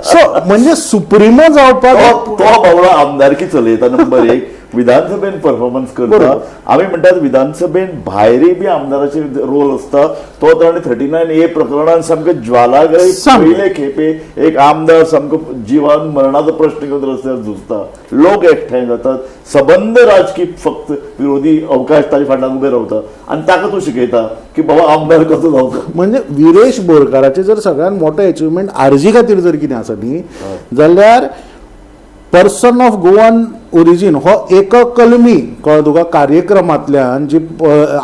Speaker 3: सो म्हणजे सुप्रिमो जावपाक
Speaker 1: तो बाबडो आमदारकी चलयता नंबर 1. विधानसभेन परफॉर्मन्स करता.
Speaker 3: बरोबर.
Speaker 1: आम्ही म्हणतात विधानसभेन भायरय बी आमदाराचे रोल असता. तो ताणें 39A प्रकरणात सामकें ज्वालाग्रही
Speaker 3: सामकें.
Speaker 1: पयले खेपे एक आमदार सामको जिवन मरणाचो प्रश्न घेवन रस्त्यार झुजता. लोक एकठांय जातात. सबंद राजकीय फक्त विरोधी अवकाश ताचे फाटल्यान उबे रावता आनी ताका तूं शिकयता की बाबा आमदार कसो जावचो.
Speaker 3: म्हणजे विरेश बोरकाराचे जर सगळ्यात मोठो अचिव्हमेंट आरजी खातीर जर कितें आसा न्ही जाल्यार पर्सन ऑफ गोवन ओरिजीन हो एककलमी कळ्ळें तुका कार्यक्रमांतल्यान जी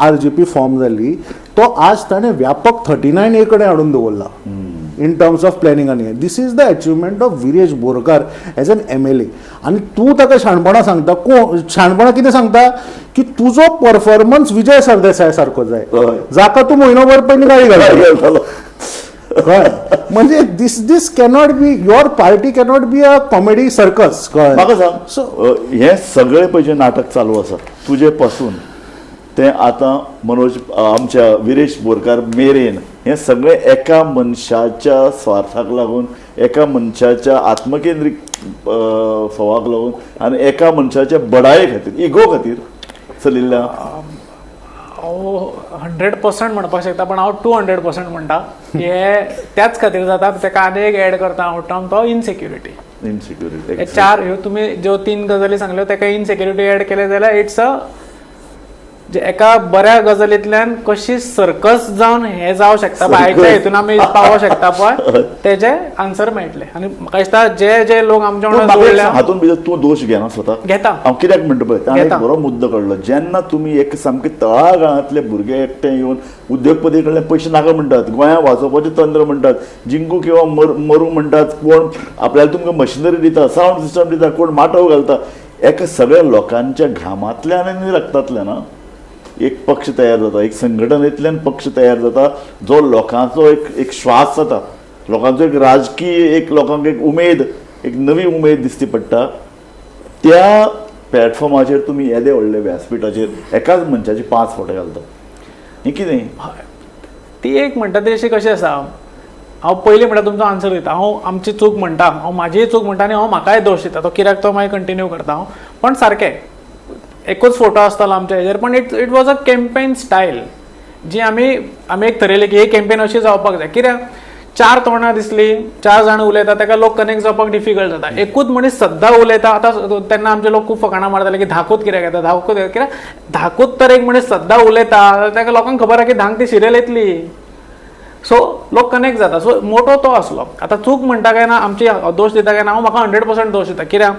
Speaker 3: RGP फॉर्म जाली तो आज ताणें व्यापक 39A कडेन हाडून दवरला इन टर्म्स ऑफ प्लॅनिंग आनी this is the achievement of Viresh Borkar as an MLA. आनी तूं ताका शाणपणां सांगता शाणपणां कितें सांगता की तुजो परफॉर्मन्स विजय सरदेसाय सारको जाय
Speaker 1: हय.
Speaker 3: जाका तूं म्हयनोभर पयलीं गाळी घालता. कळ्ळें? म्हणजे this cannot be your party cannot be a comedy circus.
Speaker 1: म्हाका सांग हे सगळे पळय जे नाटक चालू आसा तुजे पासून ते आतां मनोज आमच्या विरेश बोरकार मेरेन हे सगळे एका मनशाच्या स्वार्थाक लागून एका मनशाच्या आत्मकेंद्रीक सवाक लागून आनी एका मनशाच्या बडाये खातीर इगो खातीर चलिल्ल्या.
Speaker 2: हांव 100% म्हणपाक शकता पण हांव 200% म्हणटा हे त्याच खातीर जाता. ताका आनी एक एड करता हांव टर्म तो इनसिक्युरिटी.
Speaker 1: इनसिक्युरिटी
Speaker 2: हे चार ह्यो तुमी ज्यो 3 गजाली सांगल्यो ताका इनसिक्युरिटी एड केले जाल्यार इट्स अ जे एका बऱ्या गजालींतल्यान कशी सर्कस जावन हे जावं शकता भायच्या हितून आमी पावोंक शकता पळय तेजे आन्सर मेळटले. आनी म्हाका दिसता जे जे लोक आमच्या वांगडा जोडल्या
Speaker 1: हातून भितर तूं दोश घेना स्वता
Speaker 2: घेता.
Speaker 1: हांव कित्याक म्हणटा पळय ताणें एक
Speaker 2: घेता.
Speaker 1: बरो मुद्दो काडलो. जेन्ना तुमी एक सामके तळागाळांतले भुरगे एकठांय येवन उद्योगपती कडल्यान पयशे नाका म्हणटात गोंयांत वाचोवपाचें तंत्र म्हणटात जिंकू किंवा मरू म्हणटात कोण आपल्याला तुमकां मशिनरी दिता सावंड सिस्टम दिता कोण माटव घालता एका सगळ्या लोकांच्या घामांतल्यान आनी रक्तांतल्यान एक पक्ष तयार जाता. एक संघटनेंतल्यान पक्ष तयार जाता जो लोकांचो एक श्वास जाता. लोकांचो एक राजकीय एक लोकांक एक उमेद एक नवी उमेद दिसती पडटा. त्या प्लॅटफॉर्माचेर तुमी येदे व्हडले व्यासपीठाचेर एकाच मनशाचे 5 फोटे घालता. हें कितें?
Speaker 2: ती एक म्हणटा ती अशी कशी आसा हांव पयलीं म्हणटा तुमचो आन्सर दिता. हांव आमची चूक म्हणटा हांव म्हाजीय चूक म्हणटा आनी हांव म्हाकाय दोश दिता तो कित्याक तो मागीर कंटिन्यू करता हांव. पण सारकें एकूच फोटो आसतालो आमच्या हेजेर पण it was a campaign style जी आमी एक थरयलें की ही कॅम्पेन अशी जावपाक जाय. कित्याक 4 तोंडां दिसली 4 जाणां उलयता ताका लोक कनेक्ट जावपाक डिफिकल्ट जाता. एकूच मनीस सद्दां उलयता. आतां तेन्ना आमचे लोक खूब फकाणां मारताले की धाकूत कित्याक येता धाकूत कित्याक धाकूत तर एक मनीस सद्दां उलयता ताका लोकांक खबर आहा की धांक ती सिरियल येतली. सो लोक कनेक्ट जाता. सो मोठो तो आसलो. आतां चूक म्हणटा काय ना आमची दोश दिता काय ना हांव म्हाका 100% दोश दिता. कित्याक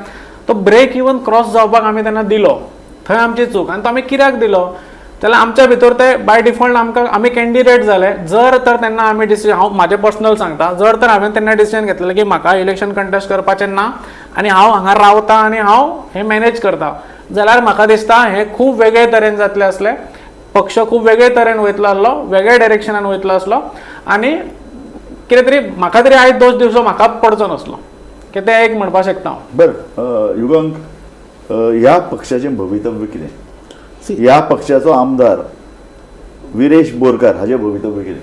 Speaker 2: तो ब्रेक इवन क्रॉस जावपाक आमी तेन्ना दिलो थंय आमची चूक. आनी तो आमी कित्याक दिलो जाल्यार आमच्या भितर ते बाय डिफॉल्ट आमकां आमी कॅन्डिडेट जाले. जर तर तेन्ना आमी डिसिजन हांव म्हाजें पर्सनल सांगता जर तर हांवें तेन्ना डिसिजन घेतलेलें की म्हाका इलेक्शन कंटेस्ट करपाचें ना आनी हांव हांगा रावता आनी हांव हें मॅनेज करता जाल्यार म्हाका दिसता हें खूब वेगळे तरेन जातलें असलें. पक्ष खूब वेगळे तरेन वयतलो आसलो वेगळ्या डायरेक्शनान वयतलो आसलो आनी कितें तरी म्हाका तरी आयज दोश दिवचो म्हाका पडचो नासलो की तें एक म्हणपाक शकता हांव.
Speaker 1: बरं युगांक ह्या पक्षाचें भवितव्य कितें? ह्या पक्षाचो आमदार विरेश बोरकार हाचें भवितव्य कितें?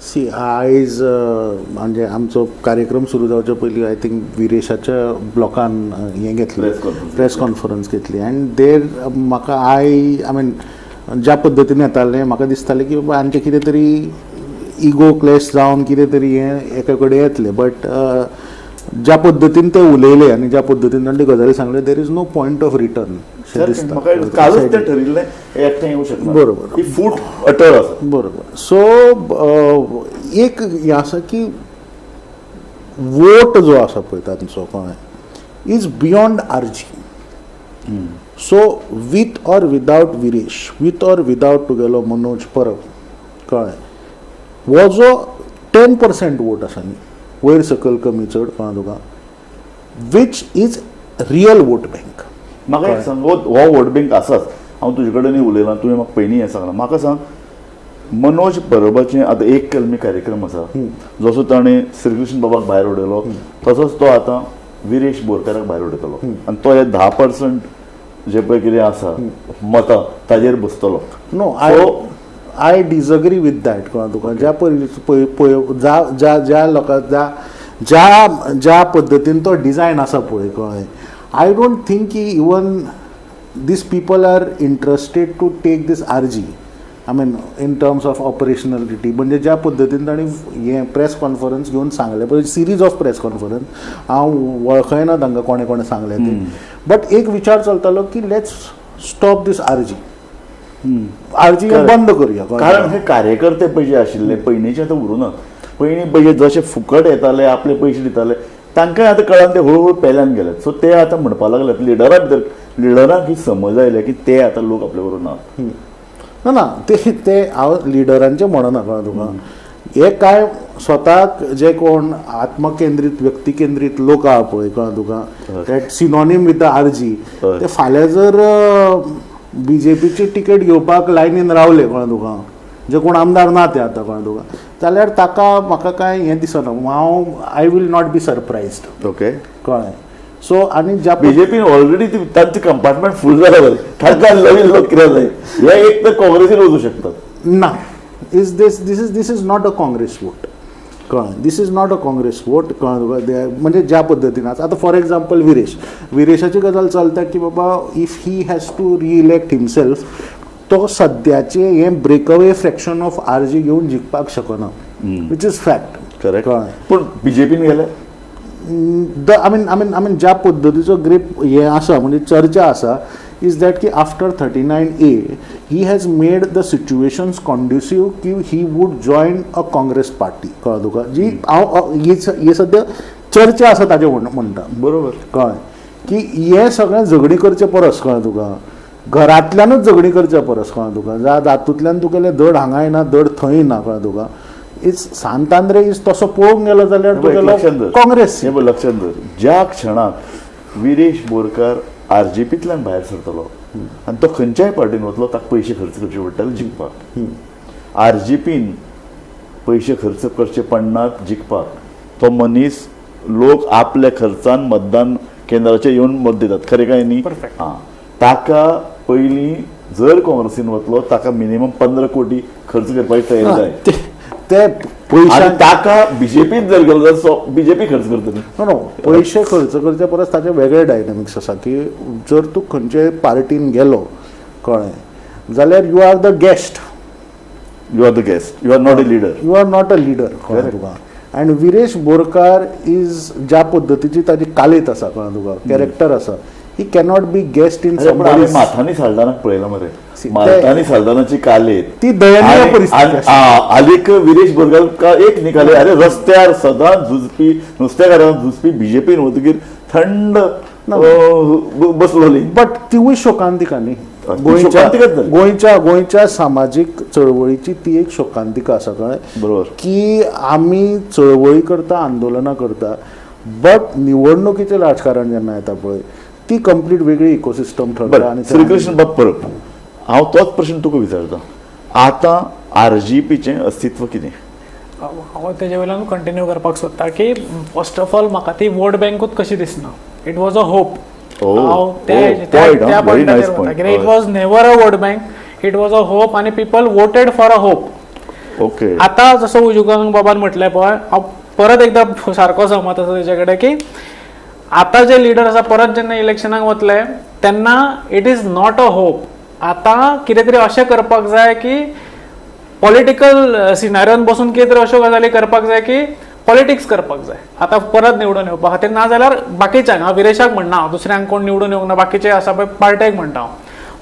Speaker 3: सी आयज म्हणजे आमचो कार्यक्रम सुरू जावचे पयलीं आय थिंक विरेशाच्या ब्लॉकान हें घेतलें प्रेस कॉन्फरन्स घेतली एंड देर म्हाका आय मीन ज्या पद्दतीन येतालें म्हाका दिसतालें की बाबा आमचें कितें तरी इगो क्लॅश जावन कितें तरी हें एका कडेन येतलें. बट ज्या पद्दतीन ते उलयले आनी ज्या पद्दतीन तांणी गजाली सांगल्यो there is no point of return अशें दिसता.
Speaker 1: कालूच तें ठरिल्लें एकठांय येवंक शकना.
Speaker 3: बरोबर.
Speaker 1: ही फूट अटळ आसा.
Speaker 3: बरोबर. सो एक हें आसा की वोट जो आसा पळय तांचो कळ्ळें is beyond RG. So with or without Viresh with or without तुगेलो मनोज परब कळ्ळें हो जो 10% वोट आसा न्ही वयर सकयल कमी चड कळ्ळें तुका which is real vote bank.
Speaker 1: म्हाका एक सांग हो वोट बँक आसाच. हांव तुजे कडेन उलयलां तुवें म्हाका पयलीं हें सांगलां. म्हाका सांग मनोज परबाचें आतां एक कलमी कार्यक्रम आसा जसो ताणें श्रीकृष्ण बाबाक भायर उडयलो तसोच तो आतां विरेश बोरकाराक भायर उडयतलो आनी तो हे 10% जे पळय कितें आसा मतां ताजेर बसतलो.
Speaker 3: नो आय डिजग्री विथ दॅट कळ्ळें तुका. ज्या लोकां ज्या पद्दतीन तो डिझायन आसा पळय कळ्ळें आय डोंट थिंक की even these people are interested to take this RG. I mean, in terms of operationality, म्हणजे ज्या पद्धतीन ताणी हे प्रेस कॉन्फरन्स घेऊन सांगले पळय, सिरीज ऑफ प्रेस कॉन्फरन्स हांव वळखयना तांकां कोणे कोणे सांगले ते, बट एक विचार चलतालो की लेट्स स्टॉप दीस RG बंद करूया.
Speaker 1: कारण हे कार्यकर्ते पयशे आशिल्ले पयलींचे आतां उरूना. पयलीं पयशे जशे फुकट येताले आपले पयशे दिताले तांकांय आतां कळान ते हळूहळू पेल्यान गेले. सो ते आतां म्हणपाक लागल्यात लिडरांक ही समज आयल्या की ते आतां लोक आपले बरोबर ना.
Speaker 3: ना ते हांव लिडरांचें म्हणना कळ्ळें तुका. हे काय स्वताक जे कोण आत्मकेंद्रीत व्यक्ती केंद्रीत लोक आहा पळय कळ्ळें तुका, that synonym with the RG, ते फाल्यां जर BJPची तिकेट घेवपाक लायनीन रावले कळ्ळें तुका, जे कोण आमदार ना ते आतां कळ्ळें तुका, जाल्यार ताका म्हाका काय हें दिसना. हांव I will not be surprised.
Speaker 1: Okay
Speaker 3: कळ्ळें. सो आनी ज्या
Speaker 1: बीजेपीन ऑलरेडी तांचे कंपार्टमेंट फुल जाला बरें, तांकां नवीन लोक कितें जाय हे एक तर काँग्रेसीन वचूं शकतात.
Speaker 3: ना, this is not a Congress vote. कळ्ळें. This is not a Congress vote. कळ्ळें तुका. म्हणजे ज्या पद्दतीन आतां फॉर एक्झाम्पल विरेशाची गजाल चलता की बाबा if he has to reelect himself, तो सद्याचे हे ब्रेकअवे फ्रॅक्शन ऑफ RG घेवन जिखपाक शकना, विच इज फॅक्ट.
Speaker 1: करेक्ट.
Speaker 3: कळ्ळें.
Speaker 1: पूण बीजेपीन गेले
Speaker 3: आय मीन ज्या पद्दतीचो ग्रेप हे आसा म्हणजे चर्चा आसा इज दॅट की after 39A he has made the situations conducive की he would join a Congress party. कळ्ळें तुका. जी हांव ही सद्या चर्चा आसा ताजे म्हणटा.
Speaker 1: बरोबर.
Speaker 3: कळ्ळें. की हे सगळें झगडी करचे परस कळ्ळें तुका, घरांतल्यानूच झगडी करचे परस कळ्ळें तुका, जातूंतल्यान तुगेले धड हांगाय ना धड थंय ना कळ्ळें तुका. सांतांद्रे इज तसो पळोवंक गेलो जाल्यार काँग्रेस.
Speaker 1: हे पळय लक्षांत दर, ज्या क्षणाक विरेश बोरकार RGPंतल्यान भायर सरतलो आनी तो खंयच्याय पार्टीन वतलो ताका पयशे खर्च करचे पडटले जिखपाक. RGPन पयशे खर्च करचे पडनात जिखपाक. तो मनीस लोक आपल्या खर्चान मतदान केंद्राचेर येवन मत दितात. खरें काय न्ही. हां, ताका पयलीं जर काँग्रेसीन वतलो ताका मिनिमम 15 कोटी खर्च करपाची तयारी जाय.
Speaker 3: ते पयशे
Speaker 1: ताका बीजेपीत जर गेलो जाल्यार बीजेपी खर्च करतली.
Speaker 3: नो पयशे खर्च करचे परस ताचे वेगळे डायनॅमिक्स आसा की जर तूं खंयचे पार्टीन गेलो कळ्ळें जाल्यार you are the guest.
Speaker 1: You are the guest, you are not a leader.
Speaker 3: You are not a leader. कळ्ळें तुका. अँड विरेश बोरकार इज ज्या पद्दतीची ताजी कालीत आसा कळ्ळें तुका, कॅरेक्टर आसा, he cannot be guest in
Speaker 1: somebody. Mathany साल्दानाक पळयलां मरे, माथानी साल्दानाची कालीत
Speaker 3: ती दयनीय परिस्थिती.
Speaker 1: आलीक विरेश बोरकार एक निकाले अरे रस्त्यार सदांच झुजपी नुस्तेकारांक झुजपी बीजेपीन वतकीर थंड बसलोली.
Speaker 3: बट तिवूय शोकांतिका न्ही. गोंयच्या सामाजीक चळवळीची ती एक शोकांतिका आसा कळ्ळें.
Speaker 1: बरोबर.
Speaker 3: की आमी चळवळी करता आंदोलनां करता बट निवडणुकीचें राजकारण जेन्ना येता पळय ती कंप्लीट वेगळी इकोसिस्टम ठरता. आनी
Speaker 1: श्रीकृष्ण बाब परब हांव तोच प्रश्न तुका विचारता. आतां RGPचें अस्तित्व कितें?
Speaker 2: हांव तेजे वयल्यान कंटिन्यू करपाक सोदता की फर्स्ट ऑफ ऑल म्हाका ती वोट बँकूच कशी दिसना. It was a hope. It was never a vote bank, it was a hope आनी people voted for a hope.
Speaker 1: Okay.
Speaker 2: आतां जसो उजगांग बाबान म्हटलें पळय, हांव परत एकदां सारको सहमत आसा तेजे कडेन की आतां जे लिडर आसा परत जेन्ना इलेक्शनाक वतले तेन्ना it is not a hope. आतां कितें तरी अशें करपाक जाय की पॉलिटिकल सिनारियोन बसून कितें तरी अश्यो गजाली करपाक जाय की पॉलिटिक्स करपाक जाय. आतां परत निवडून येवपा खातीर ना जाल्यार बाकीच्यांक, हांव विरेशाक म्हणना, हांव दुसऱ्यांक कोण निवडून येवंक ना, बाकीचे आसा पळय पार्टेक म्हणटा हांव.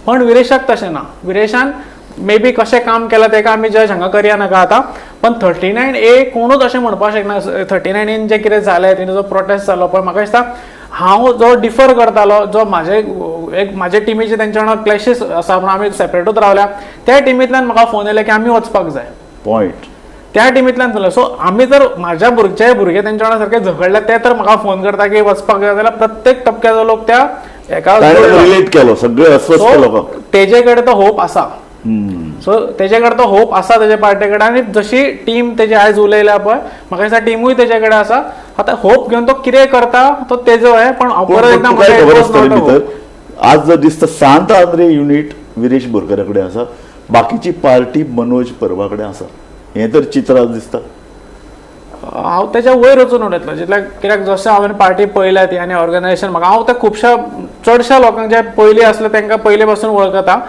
Speaker 2: पण विरेशाक तशें ना. विरेशान मे बी कशें काम केलां तेका आमी जज हांगा करया नाका आतां, पण 39A कोणूच अशें म्हणपाक शकना. 39 जें कितें जालें तेजो जो प्रोटेस्ट जालो पळय, म्हाका दिसता हांव जो डिफर करतालो, जो म्हाजे टिमीचे तेंच्या वांगडा क्लॅशीस आसा म्हणून आमी सेपरेटूच रावल्या, त्या टिमींतल्यान म्हाका फोन येयले की आमी वचपाक जाय.
Speaker 1: पॉयंट.
Speaker 2: त्या टिमींतल्यान जालें. सो आमी जर म्हाज्या भुरगे तेंच्या वांगडा सारके झगडले ते तर म्हाका फोन करता की वचपाक जाय जाल्यार प्रत्येक टप्प्याचो लोक त्या एका
Speaker 1: रिलेट केलो सगळे अस्वस्थ लोक.
Speaker 2: तेजे कडेन तो होप आसा. सो तेजे कडेन तो होप आसा तेजे पार्टी कडेन आनी जशी टीम तेजे आयज उलयल्या पळय म्हाका दिसता टिमूय तेजे कडेन आसा. आतां होप घेवन तो कितें करता तो तेजो आहे. पण
Speaker 1: आज जर दिसता सांत आंद्रे युनिट विरेश बोरकारा कडेन आसा, बाकीची पार्टी मनोज परबा कडेन आसा. हें तर चित्र दिसता.
Speaker 2: हांव तेच्या वयर वचून उडयतलो जितल्या, कित्याक जशें हांवें पार्टी पळयल्या ती आनी ऑर्गनायझेशन म्हाका, हांव ते खुबश्या चडशा लोकांक जे पयलीं आसले तांकां पयले पासून वळखता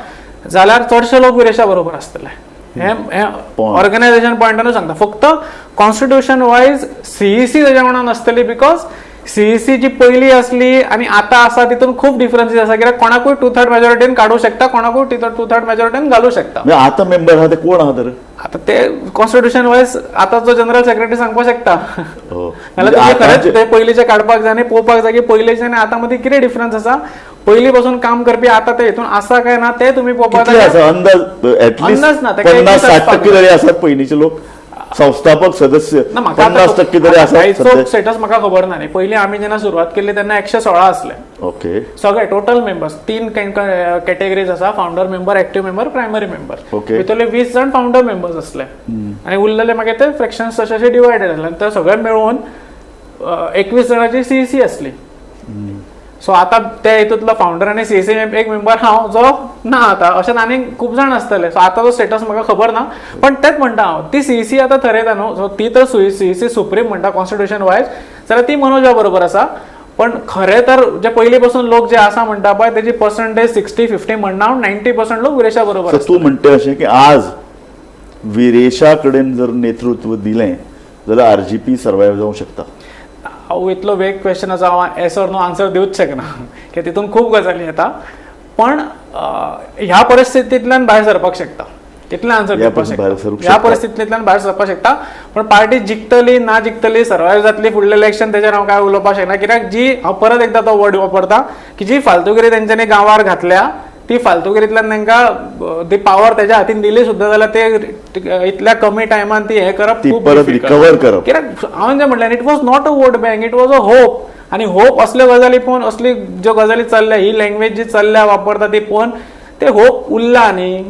Speaker 2: जाल्यार चडशे लोक विरेशा बरोबर आसतले हे ऑर्गनायझेशन पॉयंटानूच सांगता. फक्त कॉन्स्टिट्यूशन वायज सीईसी तेज्या वांगडा नासतली बिकॉज सीईसी जी पयली असली आणि आता आसा तितून खूप डिफरन्सीस आसा कित्याक कोणाकूय 2/3 मेजॉरिटीन काडू शकता कोणाकूय 2/3 मेजॉरिटीन घालू शकता.
Speaker 1: म्हणजे आता मेंबर आहा ते कोण आहा तर
Speaker 2: आता ते कॉन्स्टिट्यूशन वायज आताचो जनरल सेक्रेटरी सांगपाक शकता.
Speaker 1: हो.
Speaker 2: नाल्यार तुम्ही खरेंच ते पयलींचे काडपाक जाय आनी पळोवपाक जाय की पयलींचे आनी आतां मदीं कितें डिफरन्स आसा पयली पासून काम करपी आता ते हितून आसा काय ना ते तुम्ही पळोवपाक
Speaker 1: कितले
Speaker 2: जाय.
Speaker 1: आसा अंदाज ऍटलीस्ट
Speaker 2: ना, ते काही
Speaker 1: 50-60% तरी आसात पयलींचे लोक संस्थापक सदस्य
Speaker 2: ना म्हाका
Speaker 1: 50% तरी आसात सध्या.
Speaker 2: स्टेटस म्हाका खबर ना न्ही. पयलीं आमी जेन्ना सुरवात केल्ली तेन्ना 116 आसले
Speaker 1: ओके
Speaker 2: सगळे टोटल मेंबर्स 3 कॅटेगरीज आसा founder member active member primary member.
Speaker 1: Okay.
Speaker 2: भितरले 20 जण फाउंडर मेंबर्स असले आनी उरलेले मागीर ते फ्रॅक्शन्स तशे डिवायडेड आसले आनी ते सगळे मेळून 21 जणांची सीईसी असली. सो आता त्या हितूंतलो फाउंडर आनी सीईसी एक मेंबर हांव जो ना आता अशें आनी खूब जाण आसतले. सो आतांचो स्टेटस म्हाका खबर ना पण तेच म्हणटा हांव ती सीईसी आतां थरयता न्हू सो ती तर सीईसी सुप्रीम म्हणटा कॉन्स्टिट्यूशन वायज जाल्यार ती मनोजा बरोबर आसा. पण खरें तर जे पयली पासून लोक जे आसा म्हणटा पळय तेजी पर्संटेज 60-50 म्हणना 90% लोक विरेशा बरोबर
Speaker 1: तर तूं म्हणटा अशें की आज विरेशा कडेन जर नेतृत्व दिलें जाल्यार आरजीपी सर्वायव जावंक शकता.
Speaker 2: हांव इतलो वेग क्वेश्चन आसा हांव येस ऑर नो आन्सर दिवच शकना कित्याक तितून खूब गजाली येता. पण ह्या परिस्थितींतल्यान भायर सरपाक शकता इतलें आन्सर दिवपाक शकता. ह्या परिस्थितींतल्यान भायर सरपाक शकता. पण पार्टी जिखतली ना जिखतली सर्वायव जातली फुडलें इलेक्शन तेजेर हांव काय उलोवपाक शकना कित्याक जी हांव परत एकदा तो वर्ड वापरता की जी फालतुगिरी तेंच्यांनी गांवार घातल्या ती फालतुगिरींतल्यान तांकां ती पावर तेज्या हातीन दिली सुद्दां जाल्यार ते इतल्या कमी टायमान ती हें करप खूब
Speaker 1: परत रिकवर करप.
Speaker 2: कित्याक हांवें जें म्हटलें it was not a vote bank it was a hope. आनी होप असल्यो गजाली पळोवन असली ज्यो गजाली चल्ल्या ही लँग्वेज जी चल्ल्या वापरता ती पळोवन ते होप उरला न्ही.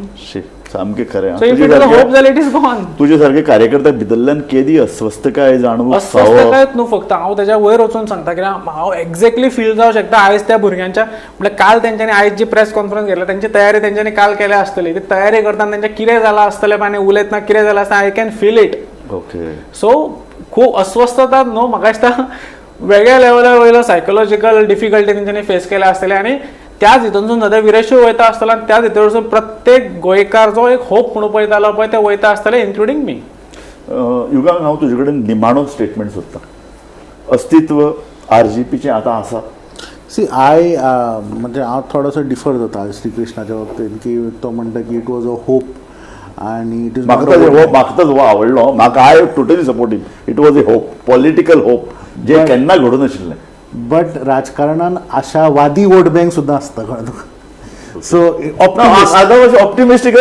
Speaker 1: सामकें खरें.
Speaker 2: So if it is a hope जाल्यार इट इज गॉन.
Speaker 1: तुझे सारके कार्यकर्त्या भितरल्यान केदी अस्वस्थकाय जाणवूक
Speaker 2: अस्वस्थकायच न्हू फक्त हांव तेच्या वयर वचून सांगता कित्याक हांव एक्झॅक्टली फील जावं शकता आयज त्या भुरग्यांच्या म्हळ्यार काल तेंच्यांनी आयज जी प्रेस कॉन्फरन्स घेतल्या तेंची तयारी तेंच्यांनी काल केल्या आसतली ती तयारी करतना तेंचें कितें जालां आसतलें आनी उलयतना कितें जालां आसता I can feel it.
Speaker 1: Okay.
Speaker 2: So खूब अस्वस्थता न्हू म्हाका दिसता वेगळ्या लेवला वयलो सायकोलॉजिकल डिफिकल्टी तेंच्यांनी फेस केल्या आसतले आनी त्याच हितूनसून सद्या विरेशू वयता आसतलो आनी त्याच हितूनसून प्रत्येक गोंयकार जो एक होप म्हणून पळयतालो पळय ते वयता आसतले इन्क्लुडींग मी.
Speaker 1: युगांक हांव तुजे कडेन निमाणो स्टेटमेंट सोदतां. अस्तित्व आरजीपीचें आतां आसा.
Speaker 3: सी म्हणजे हांव थोडोसो डिफर जाता श्री कृष्णाच्या बाबतींत की तो म्हणटा की इट वॉज अ होप आनी इट इज
Speaker 1: म्हाका तो आवडलो. म्हाका I totally supporting. It was a hope political hope जे केन्ना घडूं नाशिल्लें.
Speaker 3: बट राजकारणान आशावादी वोट बँक सुद्दां आसता कळ्ळें तुका. सो
Speaker 1: ऑप्टिमिस्टीक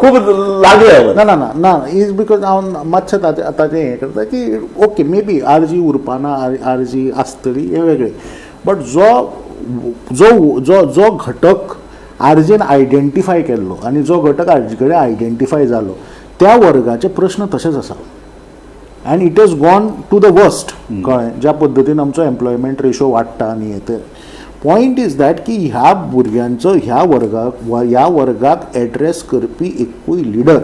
Speaker 1: खूब लागले
Speaker 3: ना ना ना ना इज बिकॉज हांव मातशें आतांचें हें करता की ओके मे बी आरजी उरपाना आरजी आसतली हें वेगळें. बट जो घटक आरजीन आयडेंटिफाय केल्लो आनी जो घटक आरजी कडेन आयडेंटिफाय जालो त्या वर्गाचे प्रश्न तशेंच आसा. And it is gone to the worst कळ्ळें ज्या पद्दतीन आमचो एम्प्लॉयमेंट रेशो वाडटा आनी हे ते पॉयंट इज दॅट की ह्या भुरग्यांचो ह्या वर्गाक एड्रेस करपी एकूय लिडर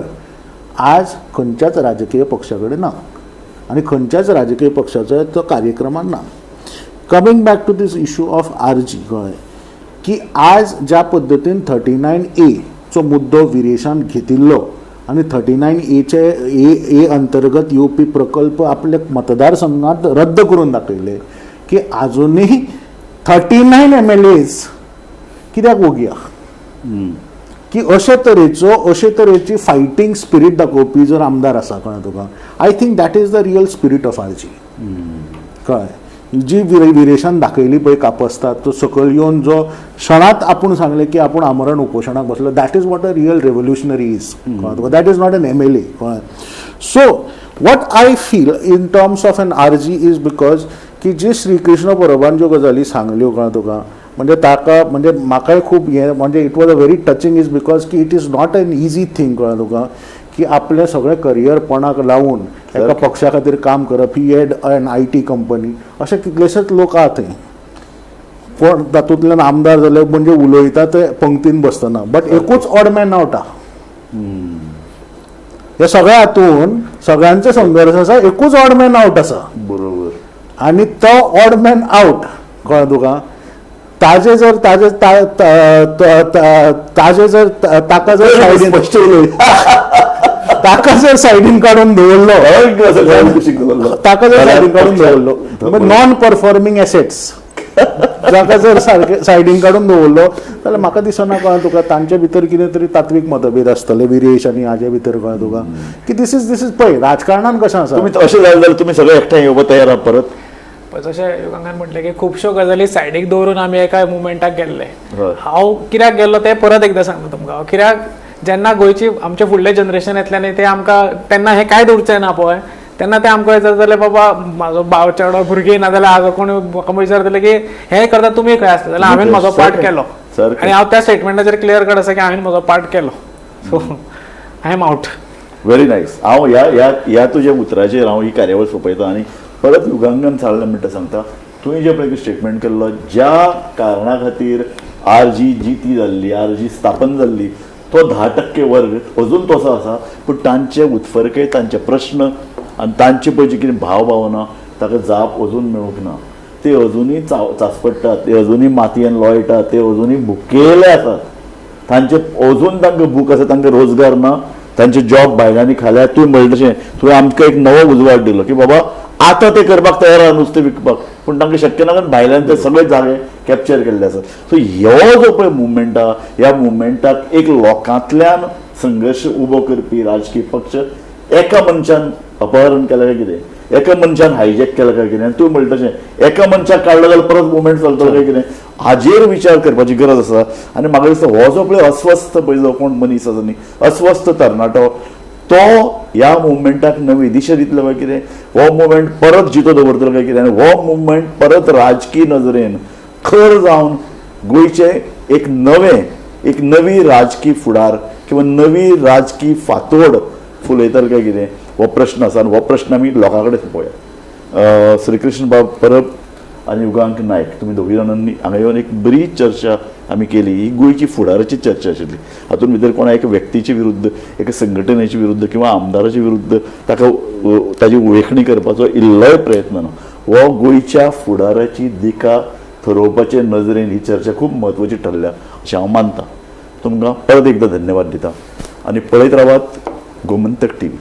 Speaker 3: आज खंयच्याच राजकीय पक्षा कडेन ना आनी खंयच्याच राजकीय पक्षाचो तो कार्यक्रमान ना. Coming back to this issue of RG कळ्ळें की आज ज्या पद्दतीन 39A चो मुद्दो विरेशान घेतिल्लो आनी 39A अंतर्गत येवपी प्रकल्प आपल्या मतदारसंघात रद्द करून दाखयले की आजुनूय 39 MLAs कित्याक वगया की अशे तरेची फायटींग स्पिरीट दाखोवपी जर आमदार आसा कळ्ळें तुका. I think that is the real spirit of RG कळ्ळें. जी विरेशान दाखयली पळय कापस्तात तो सकयल येवन जो क्षणात आपूण सांगलें की आपूण आमरण उपोशणाक बसलो that is what a real revolutionary is कळ्ळें तुका. That is not an MLA कळ्ळें. So what I feel in terms of an RG is because की जी श्रीकृष्ण परबान ज्यो गजाली सांगल्यो कळ्ळें तुका म्हणजे ताका म्हणजे म्हाकाय खूब हें म्हणजे it was a very touching is because की it is not an easy thing कळ्ळें तुका की आपले सगळे करियर पणाक लावून एका पक्षा खातीर काम करप. ही हेड एन IT कंपनी अशे कितलेशेच लोक आहा थंय पण तातूंतल्यान आमदार जाले म्हणजे उलयता ते पंक्तीन बसतना. बट एकूच ऑड मॅन आउट आहा ह्या सगळ्या हातून सगळ्यांचे संघर्श आसा एकूच ऑड मॅन आउट आसा.
Speaker 1: बरोबर.
Speaker 3: आनी तो ऑड मॅन आउट कळ्ळें तुका ताजे जर ताजे ताजे जर ताका जर सायडीन
Speaker 1: स्पश्ट उलय.
Speaker 3: ताका जर सायडीन काढून दवरलो ताका जर सायडीन काढून दवरलो नॉन परफॉर्मिंग एसेट्स जाका जर सारके सायडीन काढून दवरलो जाल्यार म्हाका दिसना कळ्ळें तुका तांचे भितर कितें तरी तात्वीक मतभेद आसतले विरेश आनी हाजे भितर कळ्ळें तुका की दिस इज पळय राजकारणान कशें आसा
Speaker 1: तुम्ही अशें जालें जाल्यार तुमी सगळे एकठांय येवपाक तयार आहात परत.
Speaker 2: जशें युगांगान म्हटलें की खुबश्यो गजाली सायडीक दवरून आमी एका मुवमेंटाक गेल्ले.
Speaker 1: हय.
Speaker 2: हांव कित्याक गेल्लो तें परत एकदां सांगता तुमकां. कित्याक जेन्ना गोंयची आमचे फुडले जनरेशन येतले न्ही ते आमकां तेन्ना हें कांय उरचें ना पळय तेन्ना ते आमकां विचारतले बाबा म्हाजो भाव चेडो भुरगीं नाजाल्यार हाजो कोण म्हाका विचारतले की हें करता तुमी खंय आसता जाल्यार हांवें म्हजो पार्ट केलो आनी हांव त्या स्टेटमेंटाचेर क्लियर कट आसा की हांवें म्हजो पार्ट केलो. So I am out.
Speaker 1: Very nice. हांव ह्या तुज्या उतराचेर हांव ही कार्यावळ सोंपयता आनी परत युगांगन चालले म्हणटा सांगता तुवें जे पळय स्टेटमेंट केल्लो ज्या कारणां खातीर RG जी ती जाल्ली RG स्थापन जाल्ली तो 10% वर्ग अजून तसो आसा पूण तांचे उत्फरके तांचे प्रश्न आनी तांचे पळय जी कितें भाव भावना ताका जाप अजून मेळूंक ना. ते अजुनूय चांचपडटात ते अजुनूय मातयेन लोळटात ते अजुनूय भुकेले आसात. तांचे अजून तांकां भूक आसा तांकां रोजगार ना तांचे जॉब भायल्यांनी खाल्यात. तुवें म्हणलें तशें तुवें आमकां एक नवो उजवाड दिलो की बाबा आतां ते करपाक तयार आहा नुस्तें विकपाक पूण तांकां शक्य ना कारण भायल्यान ते सगळे जागे कॅप्चर केल्ले आसात. सो ह्यो जो पळय मुवमेंट आहा ह्या मुवमेंटाक एक लोकांतल्यान संघर्श उबो करपी राजकीय पक्ष एका मनशान अपहरण केलें काय कितें एका मनशान हायजॅक केलें काय कितें तूं म्हणटा तशें एका मनशाक काडलो जाल्यार परत मुवमेंट चलतलो काय कितें हाजेर विचार करपाची गरज आसा. आनी म्हाका दिसता हो जो पळय अस्वस्थ पळय जो कोण मनीस आसा न्ही अस्वस्थ तरणाटो तो ह्या मुवमेंटाक नवी दिशा दितलो काय कितें हो मुवमेंट परत जितो दवरतलो काय कितें आनी हो मुवमेंट परत राजकीय नजरेन खर जावन गोंयचे एक नवी राजकीय फुडार किंवा नवी राजकीय फातोड फुलयतलो काय कितें हो प्रश्न आसा आनी हो प्रश्न आमी लोकां कडेन पळोवया. श्रीकृष्ण बाब परब आनी युगांक नायक तुमी दोगी जाणांनी हांगा येवन एक बरी चर्चा आमी केली. ही गोंयची फुडाराची चर्चा आशिल्ली. हातूंत भितर कोणा एका व्यक्तीचे विरुद्ध एका संघटनेचे विरुद्ध किंवा आमदाराचे विरुद्ध ताची वेखणी करपाचो इल्लोय प्रयत्न ना. हो गोंयच्या फुडाराची दिका थारोवपाचे नजरेन ही चर्चा खूब म्हत्वाची ठरल्या अशें हांव मानतां. तुमकां परत एकदां धन्यवाद दिता आनी पळयत रावात गोमंतक TV.